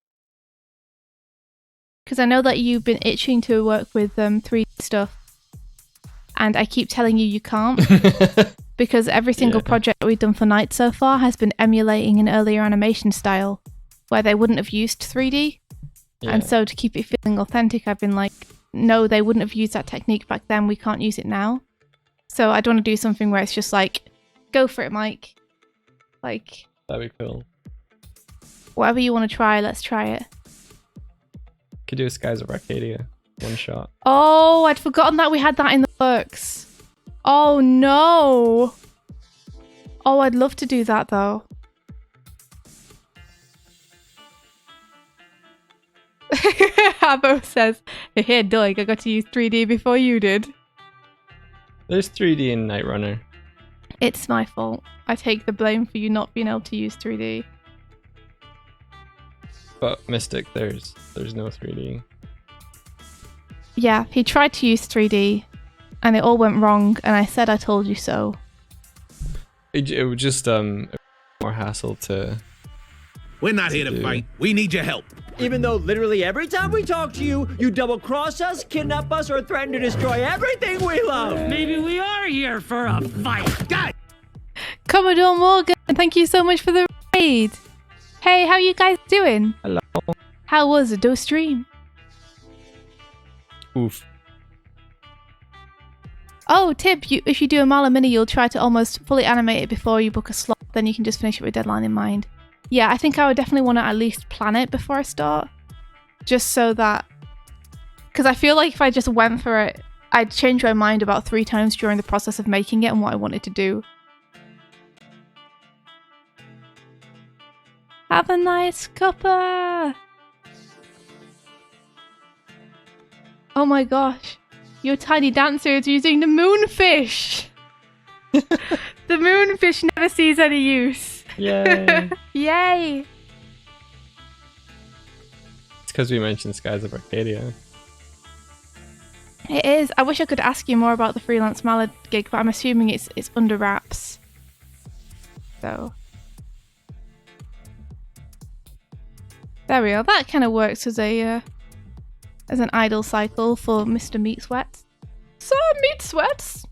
Because I know that you've been itching to work with 3D stuff. And I keep telling you can't. Because every single project that we've done for Night so far has been emulating an earlier animation style where they wouldn't have used 3D. Yeah. And so to keep it feeling authentic, I've been like, no, they wouldn't have used that technique back then. We can't use it now. So I'd want to do something where it's just like, go for it, Mike. Like... That'd be cool. Whatever you want to try, let's try it. Could do a Skies of Arcadia. One shot. Oh, I'd forgotten that we had that in the works. Oh no. Oh, I'd love to do that though. Habbo says, hey Doig, I got to use 3D before you did. There's 3D in Night Runner. It's my fault. I take the blame for you not being able to use 3D. But Mystic, there's no 3D. Yeah, he tried to use 3D, and it all went wrong. And I said, "I told you so." It was just more hassle to. We're not here to fight. We need your help. Even though literally every time we talk to you, you double-cross us, kidnap us, or threaten to destroy everything we love. Maybe we are here for a fight. Guys, Commodore Morgan, thank you so much for the raid. Hey, how you guys doing? Hello. How was the stream? Oof. Oh, tip, if you do a Mala Mini, you'll try to almost fully animate it before you book a slot. Then you can just finish it with a deadline in mind. Yeah, I think I would definitely want to at least plan it before I start. Just so that... Because I feel like if I just went for it, I'd change my mind about 3 times during the process of making it and what I wanted to do. Have a nice cuppa! Oh my gosh. Your tiny dancer is using the moonfish! The moonfish never sees any use. Yay! Yay! It's because we mentioned Skies of Arcadia. It is. I wish I could ask you more about the freelance Malad gig, but I'm assuming it's under wraps. So there we go. That kind of works as an idle cycle for Mr. Meat Sweats. So Meat Sweats.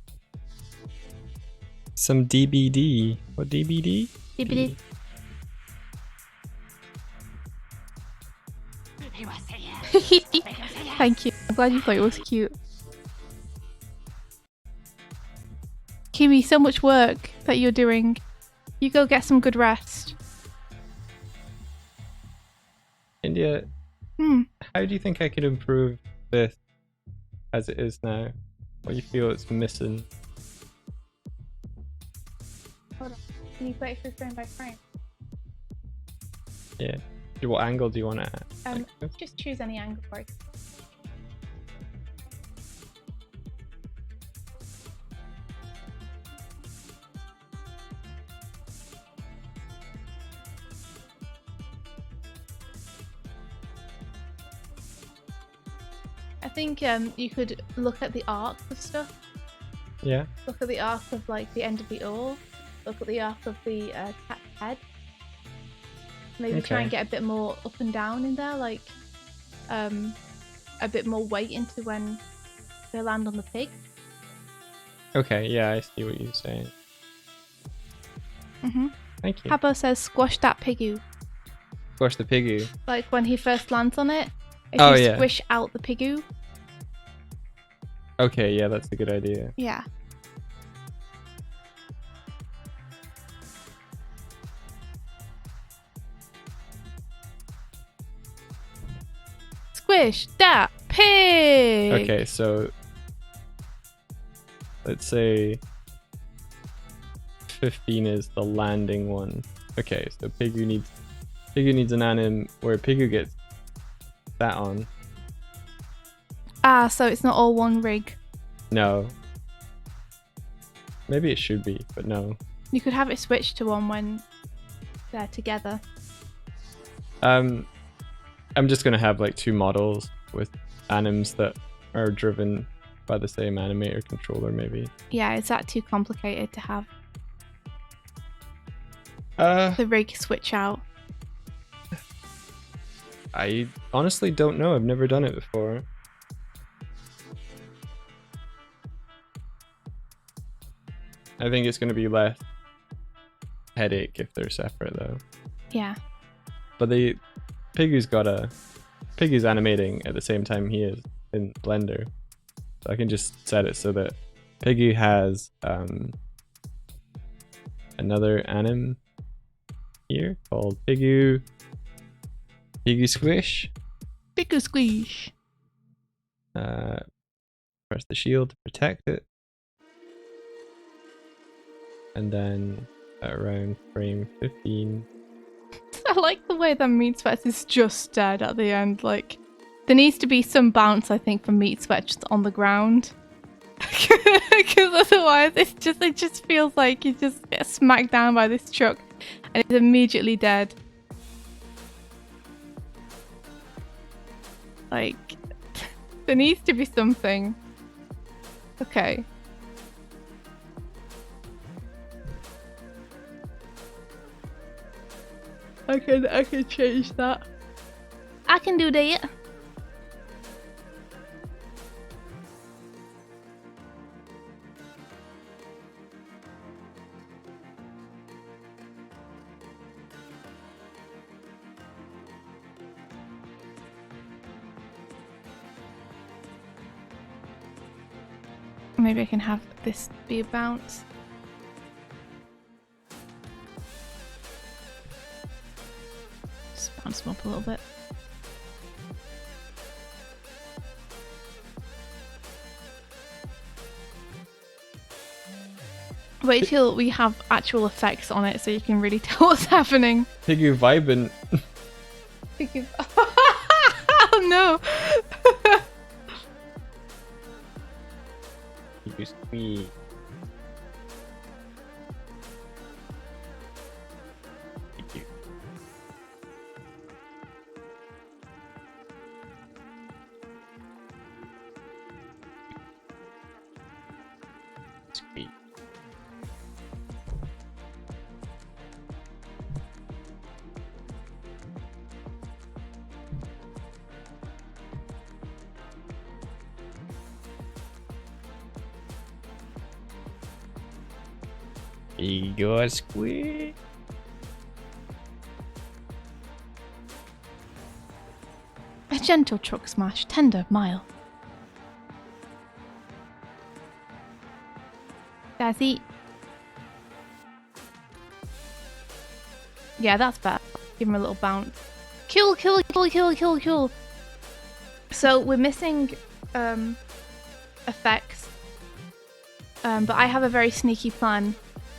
Some DBD. What DBD? DBD. He must say yes. Make him say yes. Thank you. I'm glad you thought it was cute. Kimi, so much work that you're doing. You go get some good rest. India, how do you think I could improve this as it is now? What do you feel it's missing? Hold on. Can you play it through frame by frame? Yeah. What angle do you want to add? Just choose any angle for it. I think you could look at the arc of stuff. Yeah. Look at the arc of like the end of the oar. Look at the arc of the cat's head. Maybe try and get a bit more up and down in there, like a bit more weight into when they land on the pig. Okay, yeah, I see what you're saying. Thank you. Habbo says squash that piggu. Squash the piggu. Like when he first lands on it, if Oh, you yeah. squish out the piggu. Okay, yeah, that's a good idea. Yeah. Squish that pig! Okay, so let's say 15 is the landing one. Okay, so Piggu needs an anim where Piggu gets that on. Ah, so it's not all one rig. No. Maybe it should be, but no. You could have it switched to one when they're together. I'm just gonna have like 2 models with anims that are driven by the same animator controller, maybe. Yeah, is that too complicated to have Uh, the rig switch out? I honestly don't know. I've never done it before. I think it's gonna be less headache if they're separate though. Yeah. But Piggy's animating at the same time he is in Blender. So I can just set it so that Piggy has another anim here called Piggy Squish. Piggu squish. Press the shield to protect it. And then at around frame 15. I like the way that Meat Sweats is just dead at the end. Like, there needs to be some bounce, I think, from Meat Sweats just on the ground. Because otherwise, it just feels like you just get smacked down by this truck and it's immediately dead. Like, there needs to be something. Okay. I can change that. I can do that. Maybe I can have this be a bounce. Just bounce them up a little bit. Wait till we have actual effects on it so you can really tell what's happening. Piggu vibing. Oh no! You squeeze. Piggu. Squeeze. You go squeeze. A gentle truck smash, tender, mild. That's it. Yeah, that's better. Give him a little bounce. Cool, cool, cool, cool, cool, cool. So we're missing effects. But I have a very sneaky plan,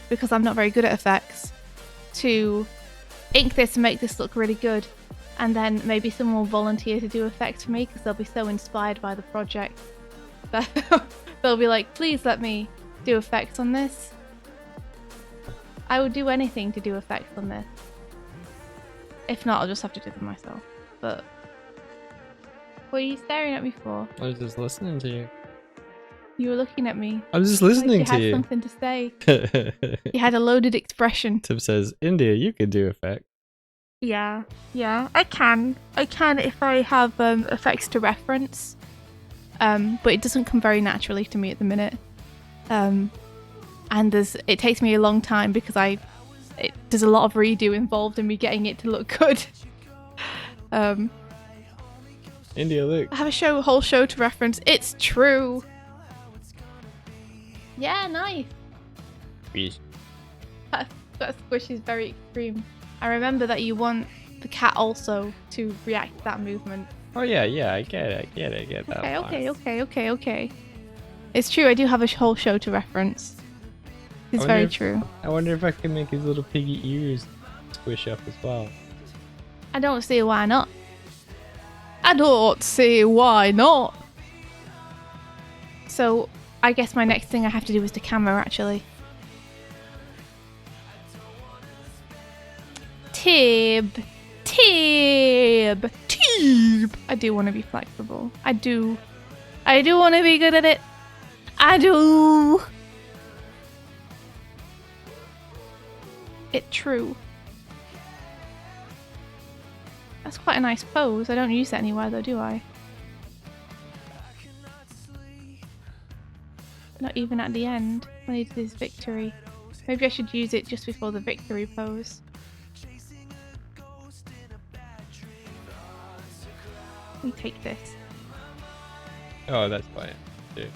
because I'm not very good at effects, to ink this and make this look really good. And then maybe someone will volunteer to do effects for me because they'll be so inspired by the project. They'll be like, please let me do effects on this. I would do anything to do effects on this. If not, I'll just have to do them myself. But what are you staring at me for? I was just listening to you. You were looking at me. I was just listening to like you you. had something to say. You had a loaded expression. Tim says, India, you could do effect. Yeah, I can if I have effects to reference. But it doesn't come very naturally to me at the minute. And it takes me a long time because there's a lot of redo involved in me getting it to look good. India, look. I have a whole show to reference. It's true. Yeah, nice. Squeeze. That squish is very extreme. I remember that you want the cat also to react to that movement. Oh yeah, I get it. I get that. Okay. It's true, I do have a whole show to reference. It's very true. I wonder if I can make his little piggy ears squish up as well. I don't see why not. I don't see why not. So, I guess my next thing I have to do is the camera, actually. Tib. I do want to be flexible. I do want to be good at it. I do. It's true. That's quite a nice pose. I don't use it anywhere though, do I? Not even at the end, when he did his victory. Maybe I should use it just before the victory pose. We take this. Oh, that's fine. Dude.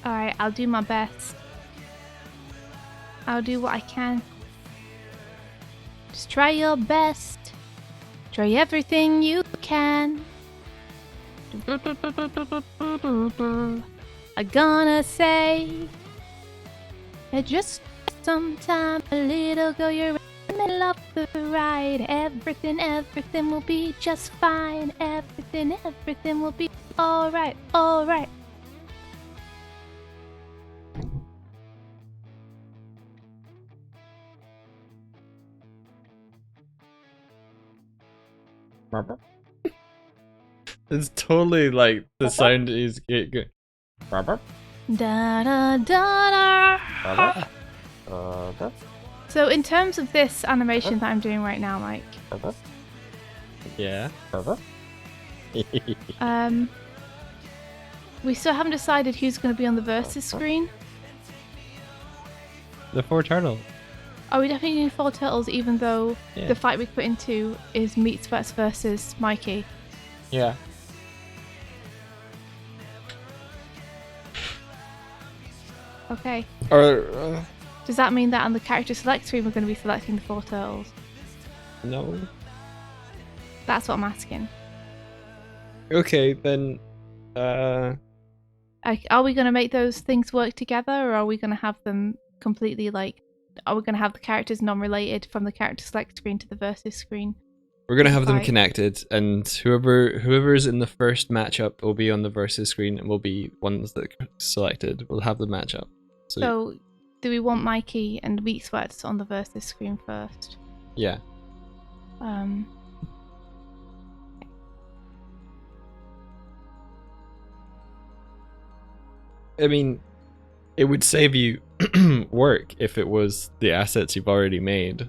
Alright, I'll do my best. I'll do what I can. Just try your best. Try everything you can. I'm gonna say that just sometime a little girl you're in middle of the ride. Everything will be just fine. Everything will be alright, alright. It's totally like the sound is good. Da da da da. So in terms of this animation that I'm doing right now, Mike, Yeah. we still haven't decided who's going to be on the versus screen. The 4 turtle. Oh, we definitely need 4 turtles, even though Yeah. the fight we put into is Meat Sweats versus Mikey. Yeah. Okay. Or Does that mean that on the character select screen we're going to be selecting the 4 turtles? no. That's what I'm asking. Okay, then. Like, are we going to make those things work together, or are we going to have them completely like? Are we going to have the characters non-related from the character select screen to the versus screen? We're gonna have them Right. connected, and whoever's in the first matchup will be on the versus screen, and will be ones that are selected. We'll have the matchup. So, do we want Mikey and Meat Sweats on the versus screen first? Yeah. I mean, it would save you work if it was the assets you've already made.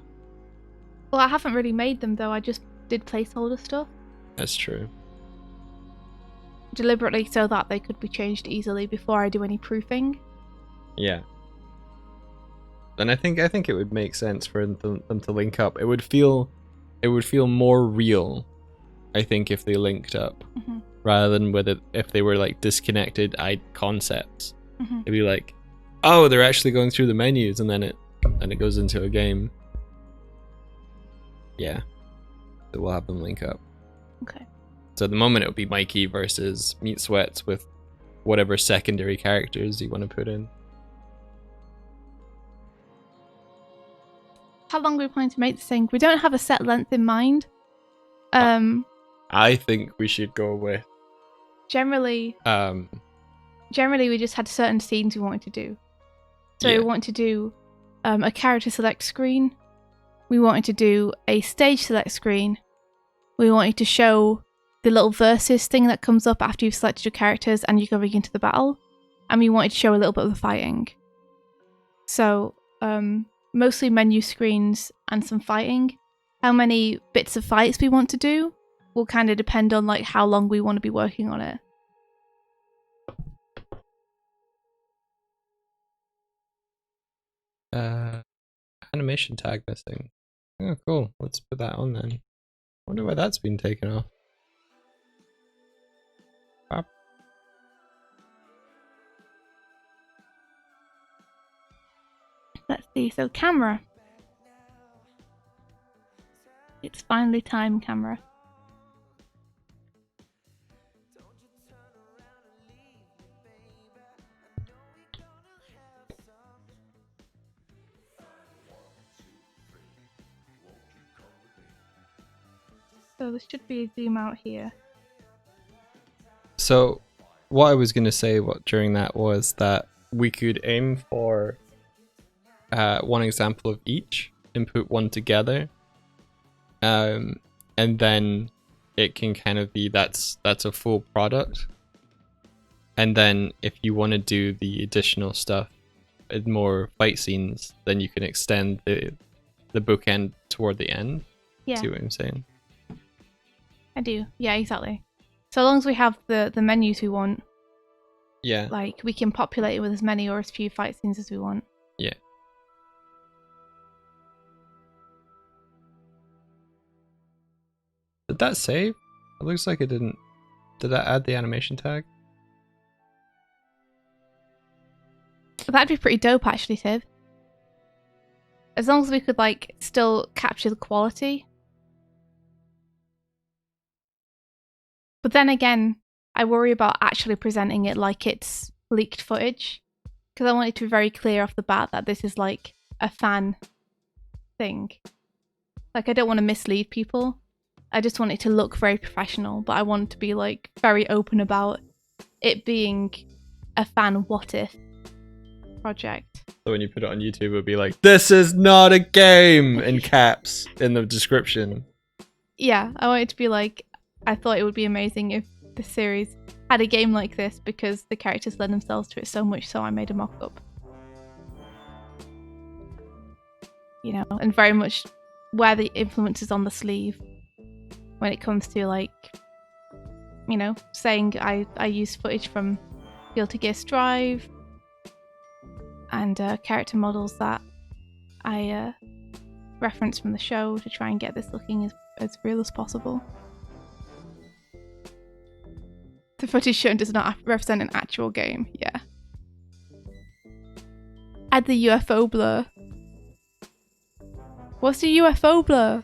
Well, I haven't really made them though. I just did placeholder stuff That's true. deliberately so that they could be changed easily before I do any proofing. Yeah. And I think it would make sense for them to link up. It would feel more real, I think, if they linked up, Mhm. rather than with it if they were like disconnected concepts. Mhm. It'd be like, oh, they're actually going through the menus, and then it goes into a game. Yeah. So we'll have them link up. Okay. So at the moment it would be Mikey versus Meat Sweats with whatever secondary characters you want to put in. How long are we planning to make this thing? We don't have a set length in mind. I think we should go with Generally we just had certain scenes we wanted to do. So Yeah. we wanted to do a character select screen. We wanted to do a stage select screen. We wanted to show the little versus thing that comes up after you've selected your characters and you're going into the battle. And we wanted to show a little bit of the fighting. So, mostly menu screens and some fighting. How many bits of fights we want to do will kind of depend on like how long we want to be working on it. animation tag missing. Oh, cool. Let's put that on then. Wonder why that's been taken off. Pop. Let's see. So camera. It's finally time, camera. So this should be a zoom out here. So, what I was going to say during that was that we could aim for one example of each and put one together, and then it can kind of be that's a full product. And then if you want to do the additional stuff and more fight scenes, then you can extend the bookend toward the end. Yeah, See what I'm saying? I do. Yeah, exactly. So long as we have the menus we want, Yeah. like we can populate it with as many or as few fight scenes as we want. Yeah. Did that save? It looks like it didn't. Did that add the animation tag? That'd be pretty dope, actually, Tiv. As long as we could like still capture the quality. But then again, I worry about actually presenting it like it's leaked footage. Because I want it to be very clear off the bat that this is like a fan thing. Like, I don't want to mislead people. I just want it to look very professional, but I want to be like very open about it being a fan what if project. So when you put it on YouTube, it'll be like, "This is not a game" in caps in the description. Yeah, I want it to be like, I thought it would be amazing if the series had a game like this because the characters lend themselves to it so much, so I made a mock-up. You know, and very much where the influence is on the sleeve when it comes to, like, you know, saying I used footage from Guilty Gear Strive and character models that I referenced from the show to try and get this looking as real as possible. The footage shown does not represent an actual game, yeah. Add the UFO blur. What's the UFO blur?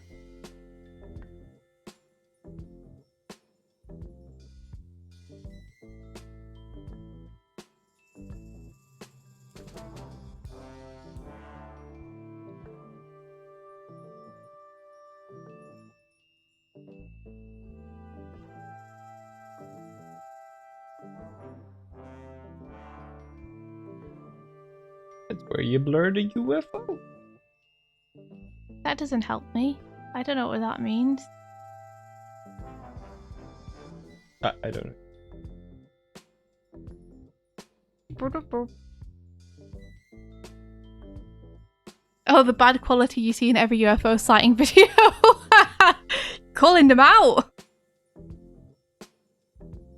It's where you blur the UFO. That doesn't help me. I don't know what that means. I don't know. Oh, the bad quality you see in every UFO sighting video. Calling them out.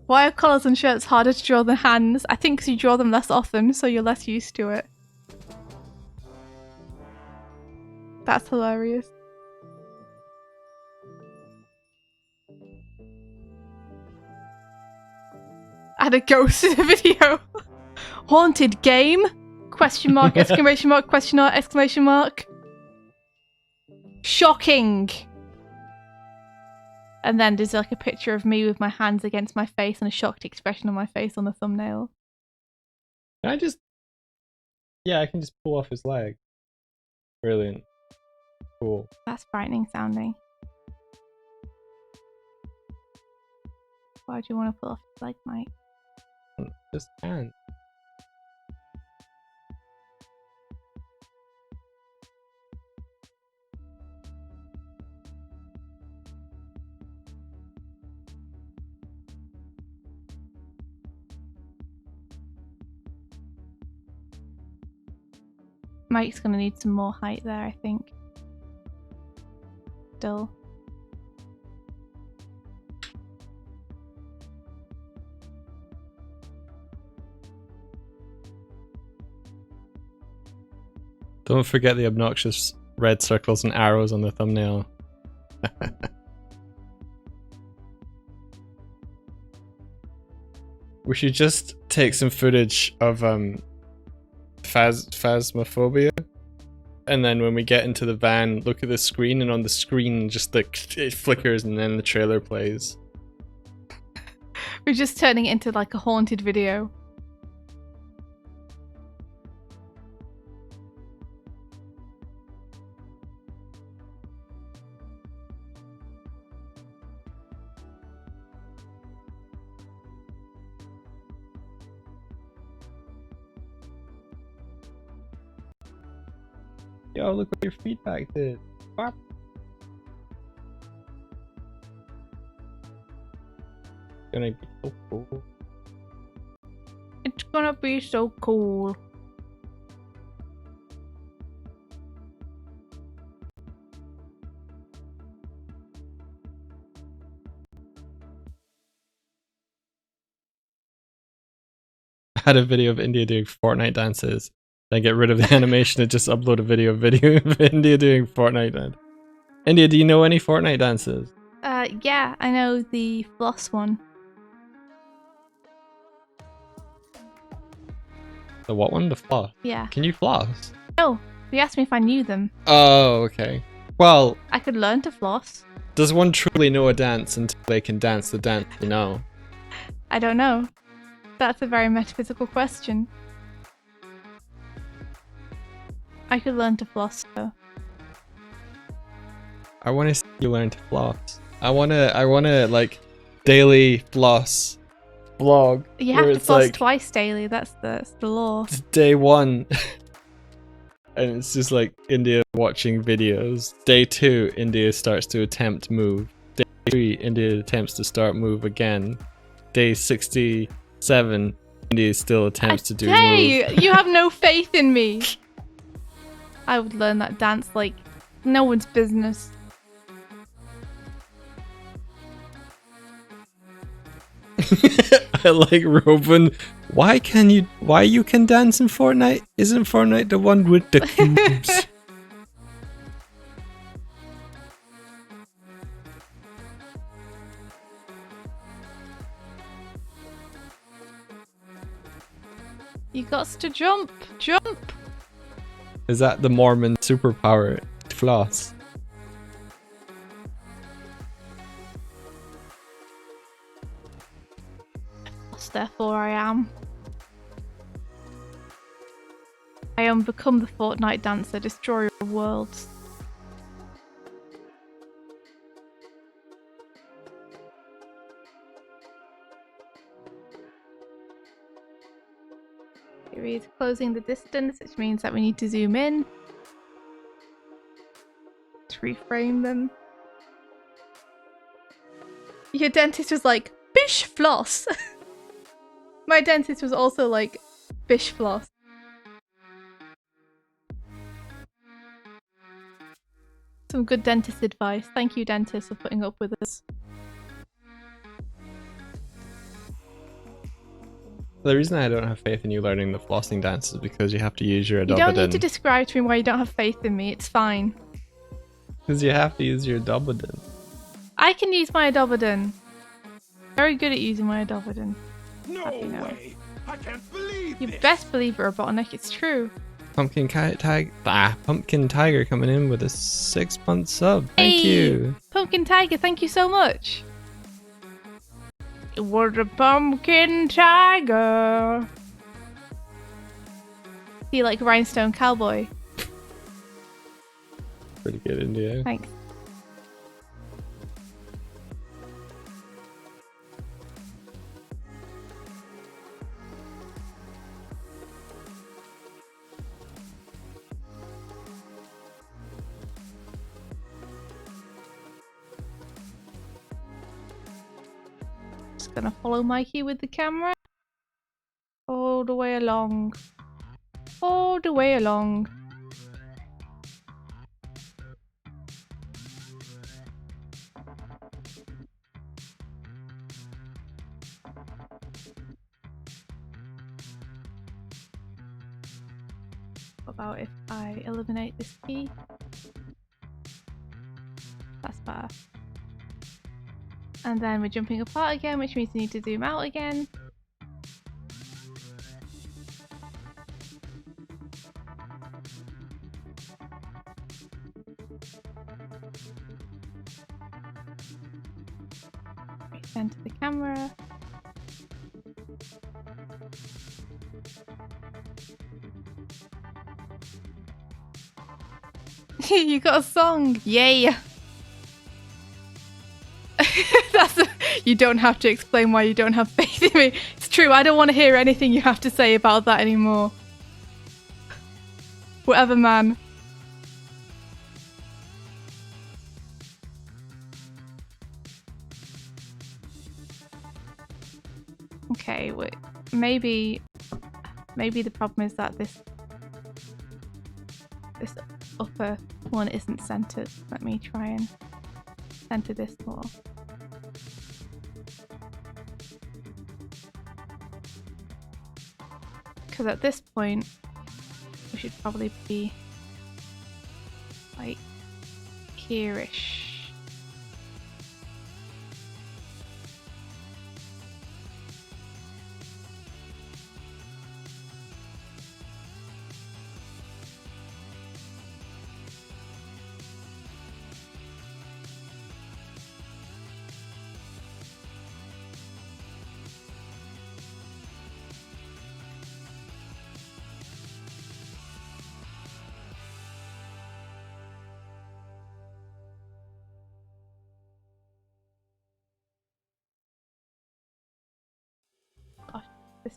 Why are collars and shirts harder to draw than hands? I think because you draw them less often, so you're less used to it. That's hilarious. Add a ghost in the video. Haunted game? Question mark, exclamation mark, question mark, exclamation mark. Shocking. And then there's like a picture of me with my hands against my face and a shocked expression on my face on the thumbnail. Can I just... Yeah, I can just pull off his leg. Brilliant. Cool. That's frightening sounding. Why do you want to pull off his leg, Mike? Just can't. Mike's gonna need some more height there, I think. Still. Don't forget the obnoxious red circles and arrows on the thumbnail. We should just take some footage of phasmophobia, and then when we get into the van, look at the screen, and on the screen just like it flickers and then the trailer plays. We're just turning it into like a haunted video. Yo, look what your feedback did. Bop. Gonna be so cool. It's gonna be so cool. I had a video of India doing Fortnite dances. Then get rid of the animation and just upload a video of India doing Fortnite dance. India, do you know any Fortnite dances? Yeah, I know the floss one. The what one? The floss? Yeah. Can you floss? Oh, you asked me if I knew them. Oh, okay. Well, I could learn to floss. does one truly know a dance until they can dance the dance they know? I don't know. That's a very metaphysical question. I could learn to floss, though. I want to see you learn to floss. I wanna like daily floss vlog. You where have to it's floss like twice daily. That's the law. day 1, and it's just like India watching videos. Day 2, India starts to attempt move. Day 3, India attempts to start move again. Day 67, India still attempts to do move. Hey, you have no faith in me. I would learn that dance like no one's business. I like Robin. Why you can dance in Fortnite? Isn't Fortnite the one with the cubes? You got to jump. Is that the Mormon superpower? Floss. Therefore I am. I am become the Fortnite dancer, destroyer of worlds. It reads closing the distance, which means that we need to zoom in to reframe them. Your dentist was like, bish floss. My dentist was also like, bish floss. Some good dentist advice. Thank you, dentist, for putting up with us. The reason I don't have faith in you learning the flossing dance is because you have to use your You don't need to adobodin. describe to me why you don't have faith in me. It's fine. Because you have to use your adobodin. I can use my adobodin. Very good at using my adobodin. No Happy now. way. I can't believe You this. best believe it, Robotnik. It's true. Pumpkin Tiger coming in with a 6-month sub. Thank Hey, you. Pumpkin Tiger, thank you so much. It was a pumpkin tiger. See, like Rhinestone Cowboy. Pretty good, India. Thanks. Just gonna follow Mikey with the camera. All the way along. All the way along. What about if I eliminate this key? That's better. And then we're jumping apart again, which means we need to zoom out again. Center the camera. You got a song! Yay! You don't have to explain why you don't have faith in me. It's true, I don't want to hear anything you have to say about that anymore. Whatever, man. Okay, wait. Maybe the problem is that this upper one isn't centered. Let me try and center this more. Because at this point, we should probably be like here-ish.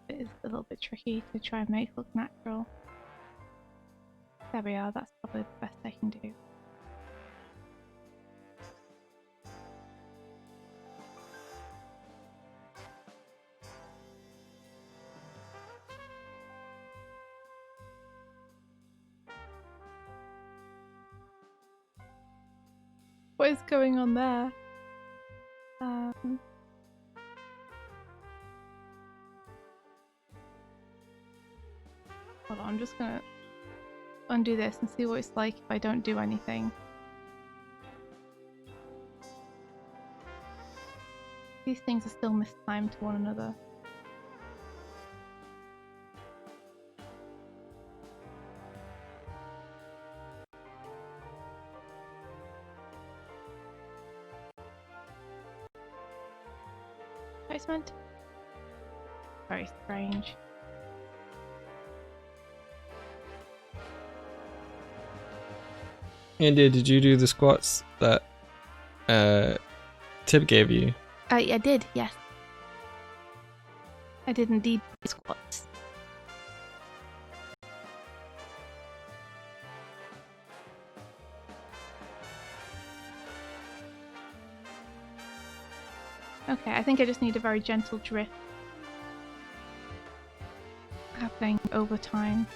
bit is a little bit tricky to try and make look natural. There we are, that's probably the best I can do. What is going on there? Hold on, I'm just gonna undo this and see what it's like if I don't do anything. These things are still mistimed to one another. Placement? Very strange. India, did you do the squats that Tib gave you? I did, yes. I did indeed do squats. Okay, I think I just need a very gentle drift happening over time.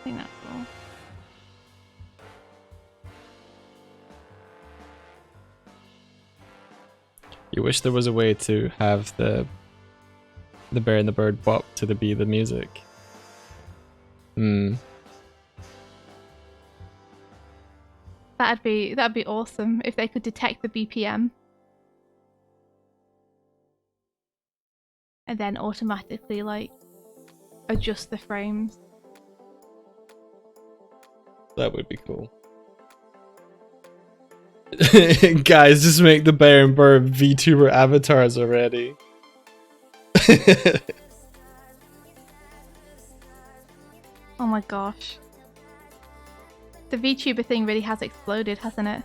I think that's all. You wish there was a way to have the bear and the bird bop to the beat of the music. That'd be awesome if they could detect the BPM and then automatically like adjust the frames. That would be cool. Guys, just make the bear and bird VTuber avatars already. Oh my gosh. The VTuber thing really has exploded, hasn't it?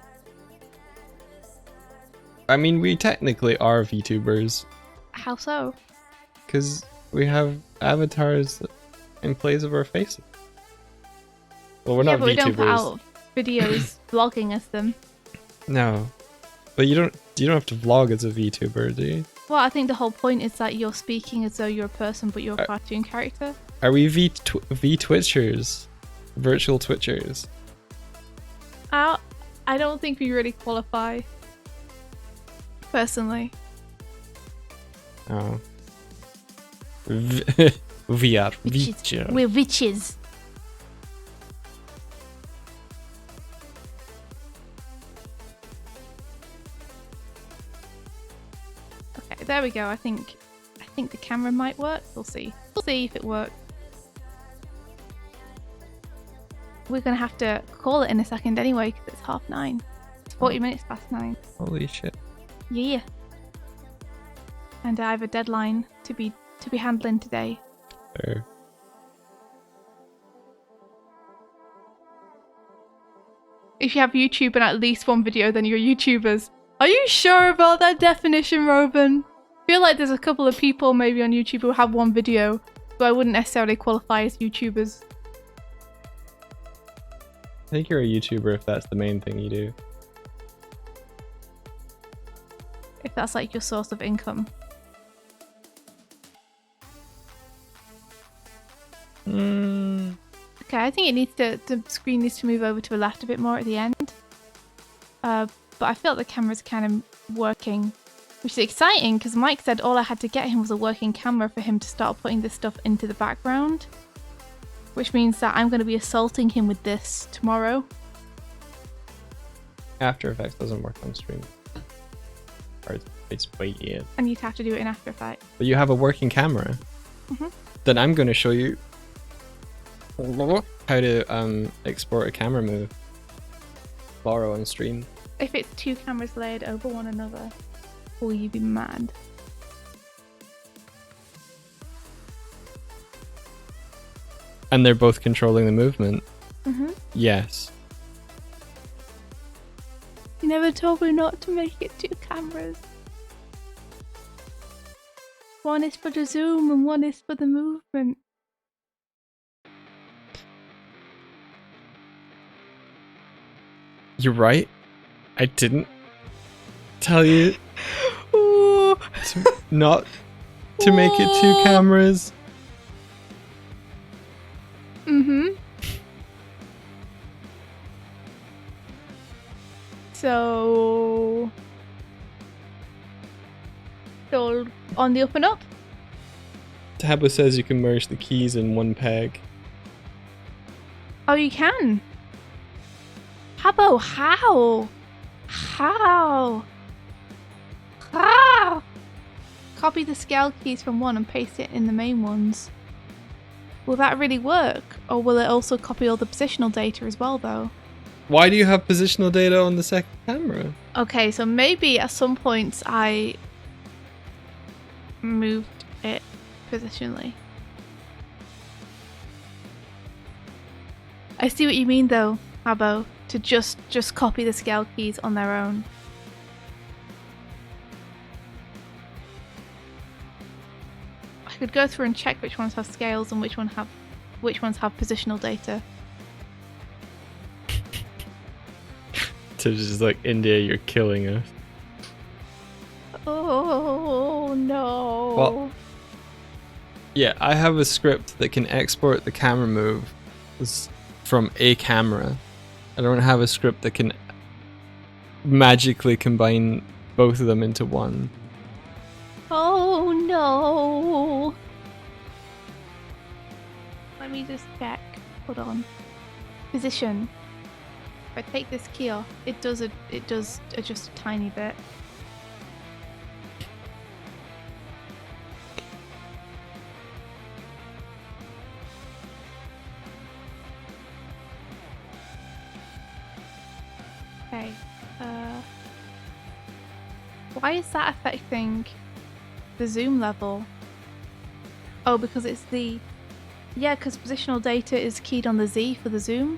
I mean, we technically are VTubers How so? because we have avatars in place of our faces. Well, we're Yeah, not but we don't put VTubers. out videos vlogging as them. No, but you don't have to vlog as a VTuber, do you? Well, I think the whole point is that you're speaking as though you're a person, but you're a cartoon character. Are we V-Twitchers? Virtual Twitchers? I don't think we really qualify. Personally. Oh. We are Witcher. We're witches. Okay, there we go. I think the camera might work. We'll see. We'll see if it works. We're gonna have to call it in a second anyway because it's 9:30. It's 40 minutes past 9. Holy shit. Yeah. And I have a deadline to be handling today. Fair. If you have YouTube and at least one video, then you're YouTubers. Are you sure about that definition, Robin? I feel like there's a couple of people maybe on YouTube who have one video, so I wouldn't necessarily qualify as YouTubers. I think you're a YouTuber if that's the main thing you do. If that's like your source of income. Okay, I think it needs the screen needs to move over to the left a bit more at the end. But I feel like the camera's kind of working, which is exciting because Mike said all I had to get him was a working camera for him to start putting this stuff into the background. Which means that I'm going to be assaulting him with this tomorrow. After Effects doesn't work on stream. Or it's weird. And you'd have to do it in After Effects. But you have a working camera. Then I'm going to show you how to export a camera move. Borrow on stream. If it's two cameras layered over one another, will you be mad? And they're both controlling the movement. Mm-hmm. Yes. never told me not to make it 2 cameras. One is for the zoom and one is for the movement. You're right. I didn't tell you Ooh. not to make it 2 cameras. Mm-hmm. So on the up and up? Tabo says you can merge the keys in one peg. Oh, you can? Habo, how? How? How? Copy the scale keys from one and paste it in the main ones. Will that really work? Or will it also copy all the positional data as well, though? Why do you have positional data on the second camera? Okay, so maybe at some points I moved it positionally. I see what you mean though, Habo, to just copy the scale keys on their own. I could go through and check which ones have scales and which ones have positional data. To just like, India, you're killing us. Oh no. Well, yeah, I have a script that can export the camera moves from a camera. I don't have a script that can magically combine both of them into one. Oh no. Let me just check. Hold on. Position. If I take this key off, it does adjust a tiny bit. Okay. Why is that affecting the zoom level? Oh, because it's the... Yeah, because positional data is keyed on the Z for the zoom.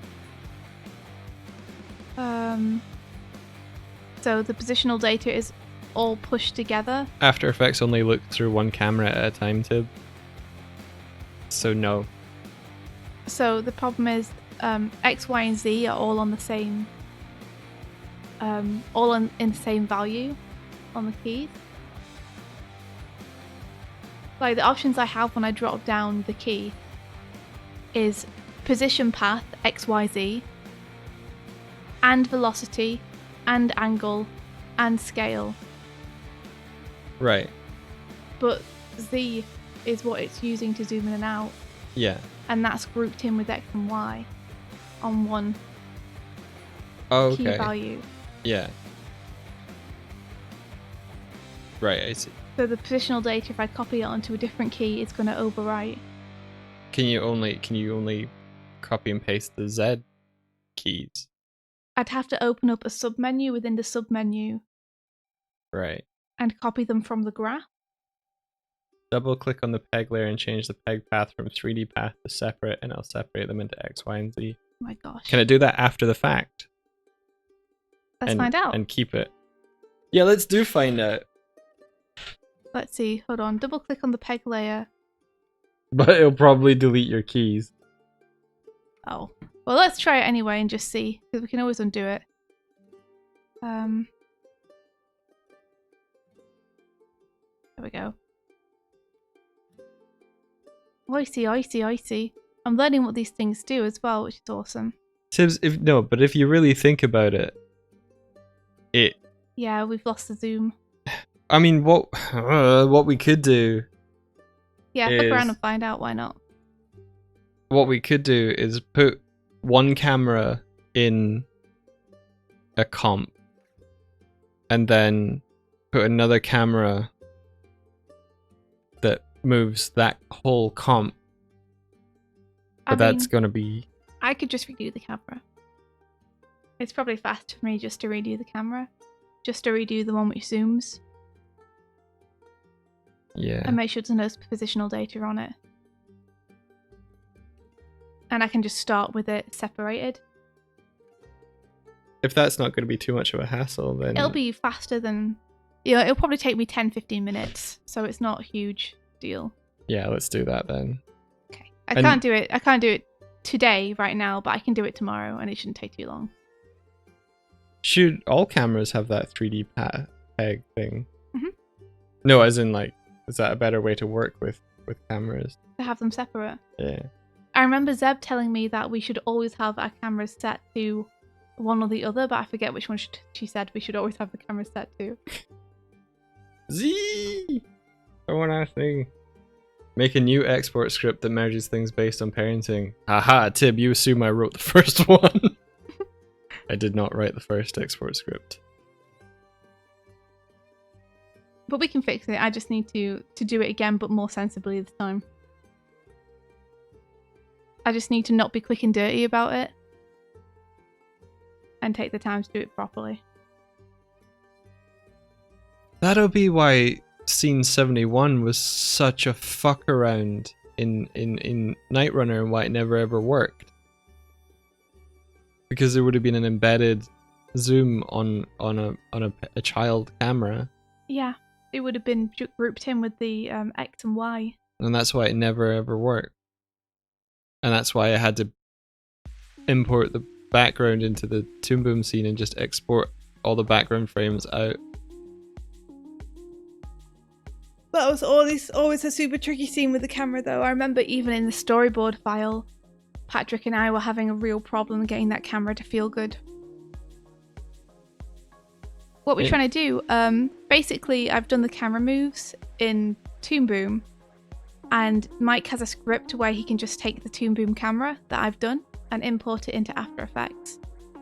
So the positional data is all pushed together. After Effects only look through one camera at a time, Tib. So no. So the problem is X, Y, and Z are all on the same... all in the same value on the keys. Like the options I have when I drop down the key is position path X, Y, Z, and velocity, and angle, and scale. Right. But Z is what it's using to zoom in and out, Yeah. and that's grouped in with X and Y on one Oh, key okay. value. Yeah. Right, I see. So the positional data, if I copy it onto a different key, it's going to overwrite. Can you only copy and paste the Z keys? I'd have to open up a submenu within the submenu Right. and copy them from the graph. Double click on the peg layer and change the peg path from 3D path to separate, and I'll separate them into X, Y, and Z. Oh my gosh. Can I do that after the fact? Let's find out. And keep it. Yeah, let's do find out. Let's see. Hold on. Double click on the peg layer. But it'll probably delete your keys. Oh. Well, let's try it anyway and just see, because we can always undo it. There we go. Oh, I see. I'm learning what these things do as well, which is awesome. Tibbs, if you really think about it, Yeah, we've lost the zoom. I mean, what we could do... Yeah, flick around and find out, why not? What we could do is put one camera in a comp, and then put another camera that moves that whole comp. But that's going to be... I could just redo the camera. It's probably faster for me just to redo the camera. Just to redo the one which zooms. Yeah. And make sure there's no positional data on it. And I can just start with it separated. if that's not going to be too much of a hassle, then It'll be faster than, it'll probably take me 10-15 minutes, so it's not a huge deal. yeah, let's do that then. Okay. I can't do it today right now, but I can do it tomorrow and it shouldn't take too long. Should all cameras have that 3D peg thing? Mhm. No, as in like, is that a better way to work with cameras? To have them separate. Yeah. I remember Zeb telling me that we should always have our cameras set to one or the other, but I forget which one she said we should always have the cameras set to. Z. I want to thing. Make a new export script that merges things based on parenting. Haha, Tib, you assume I wrote the first one. I did not write the first export script. But we can fix it. I just need to do it again, but more sensibly this time. I just need to not be quick and dirty about it. And take the time to do it properly. That'll be why scene 71 was such a fuck around in Night Runner and why it never ever worked. Because there would have been an embedded zoom on a child camera. Yeah, it would have been grouped in with the X and Y. And that's why it never ever worked. And that's why I had to import the background into the Toon Boom scene and just export all the background frames out. That was always a super tricky scene with the camera though. I remember even in the storyboard file, Patrick and I were having a real problem getting that camera to feel good. What we're trying to do, basically I've done the camera moves in Toon Boom, and Mike has a script where he can just take the Toon Boom camera that I've done and import it into After Effects.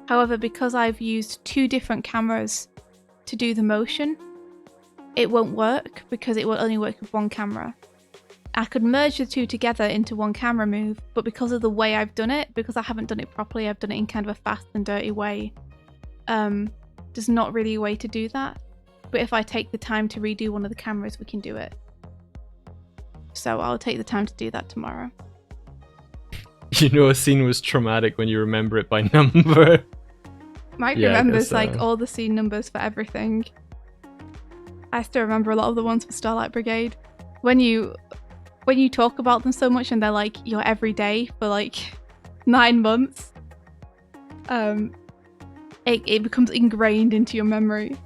However, because I've used 2 different cameras to do the motion, it won't work because it will only work with one camera. I could merge the 2 together into one camera move, but because of the way I've done it, because I haven't done it properly, I've done it in kind of a fast and dirty way, there's not really a way to do that. But if I take the time to redo one of the cameras, we can do it. So I'll take the time to do that tomorrow. You know, a scene was traumatic when you remember it by number. Mike Yeah, I remembers guess, like all the scene numbers for everything. I still remember a lot of the ones for Starlight Brigade. When you talk about them so much and they're like your everyday for like 9 months, it becomes ingrained into your memory.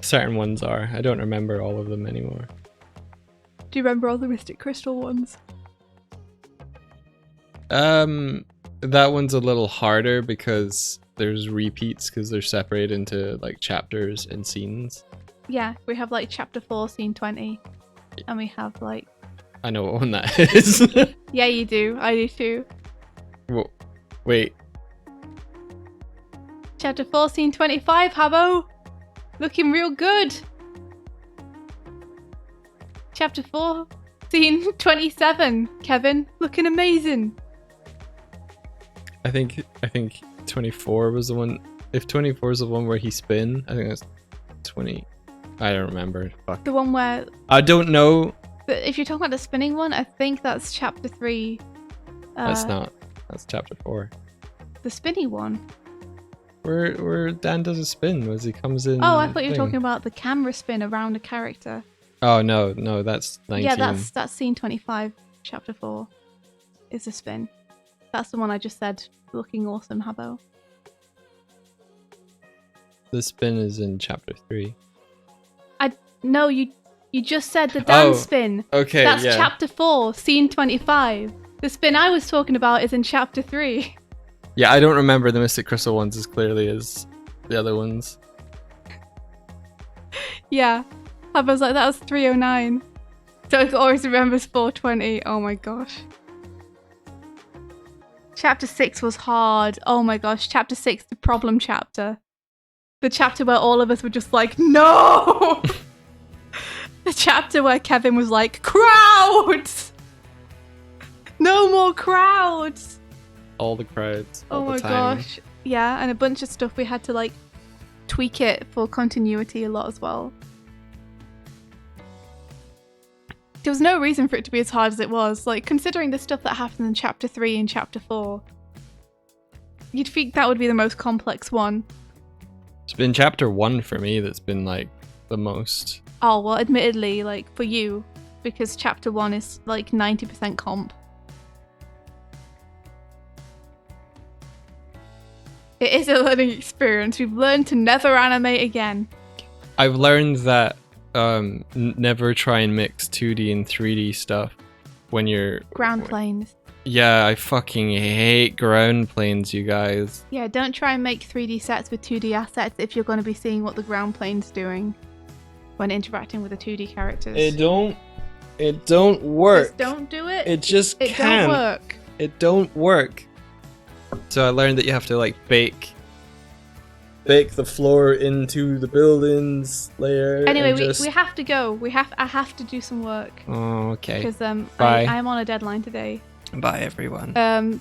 Certain ones are. I don't remember all of them anymore. Do you remember all the Mystic Crystal ones? That one's a little harder because there's repeats because they're separated into like chapters and scenes. Yeah, we have like chapter 4, scene 20, and we have like... I know what one that is. Yeah, you do. I do too. Whoa, wait. Chapter 4, scene 25, Habbo! Looking real good! Chapter 4, scene 27, Kevin. Looking amazing! I think 24 was the one. If 24 is the one where he spin, I think that's 20. I don't remember. Fuck. The one where... I don't know. If you're talking about the spinning one, I think that's chapter 3. That's not. That's chapter 4. The spinny one? Where Dan does a spin as he comes in. Oh, I thought you were talking about the camera spin around a character. Oh, no, that's 19. Yeah, that's scene 25, chapter 4. Is a spin. That's the one I just said. Looking awesome, Habbo. The spin is in chapter 3. No, you just said the dance spin. Okay, That's yeah. chapter 4, scene 25. The spin I was talking about is in chapter 3. Yeah, I don't remember the Mystic Crystal ones as clearly as the other ones. Yeah. Habbo's like, that was 309. Doig always remembers 420. Oh my gosh. Chapter 6 was hard. Oh my gosh. Chapter 6, the problem chapter. The chapter where all of us were just like, no! The chapter where Kevin was like, crowds! No more crowds! All the crowds. All Oh my the time. gosh. Yeah, and a bunch of stuff we had to like tweak it for continuity a lot as well. There was no reason for it to be as hard as it was. Like, considering the stuff that happened in chapter 3 and chapter 4. you'd think that would be the most complex one. It's been chapter 1 for me that's been like the most. Oh, well, admittedly, like for you, because chapter 1 is like 90% comp. It is a learning experience. We've learned to never animate again. I've learned that never try and mix 2D and 3D stuff when you're Ground planes. Yeah, I fucking hate ground planes, you guys. Yeah, don't try and make 3D sets with 2D assets if you're going to be seeing what the ground plane's doing when interacting with the 2D characters. It don't work. Just don't do it. It just It can't. don't work. It don't work. So I learned that you have to like bake the floor into the building's layer. Anyway, and just... we have to go. I have to do some work Oh, okay. because Bye. I'm on a deadline today. Bye, everyone.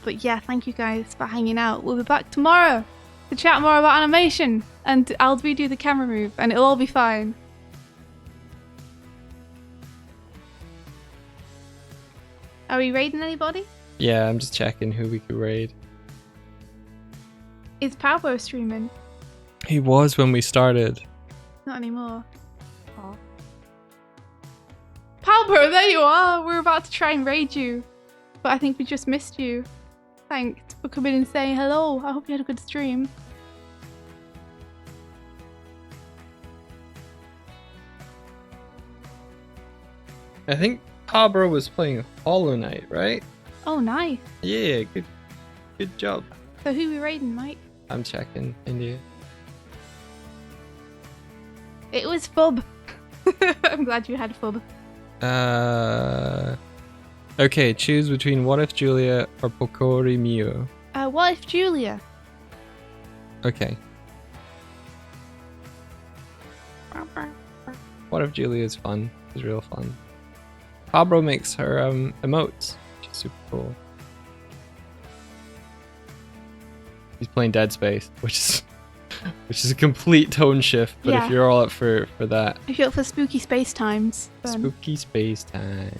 But yeah, thank you guys for hanging out. We'll be back tomorrow to chat more about animation, and I'll redo the camera move, and it'll all be fine. Are we raiding anybody? Yeah, I'm just checking who we could raid. Is Power streaming? He was when we started. Not anymore. Oh. Palbro, there you are! We're about to try and raid you. But I think we just missed you. Thanks for coming and saying hello. I hope you had a good stream. I think Pablo was playing Hollow Knight, right? Oh, nice. Yeah, good job. So who we raiding, Mike? I'm checking India. It was Fub. I'm glad you had Fub. Okay, choose between What If Julia or Pokori Mio. What if Julia? Okay. What If Julia is fun. It's real fun. Pablo makes her emotes, which is super cool. He's playing Dead Space, which is a complete tone shift, but Yeah. if you're all up for that. If you're up for spooky space times, then Spooky space time.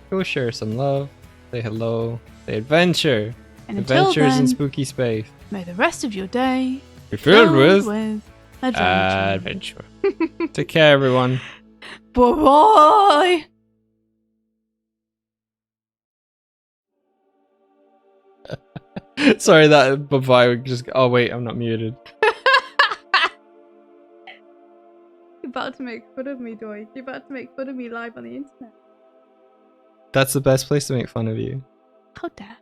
Go share some love, say hello, say adventure. and until Adventures then, in spooky space. may the rest of your day Be filled with adventure. adventure. Take care, everyone. Bye-bye! Sorry, that bye-bye just... Oh, wait, I'm not muted. You're about to make fun of me, Doig. You're about to make fun of me live on the internet. That's the best place to make fun of you. How dare.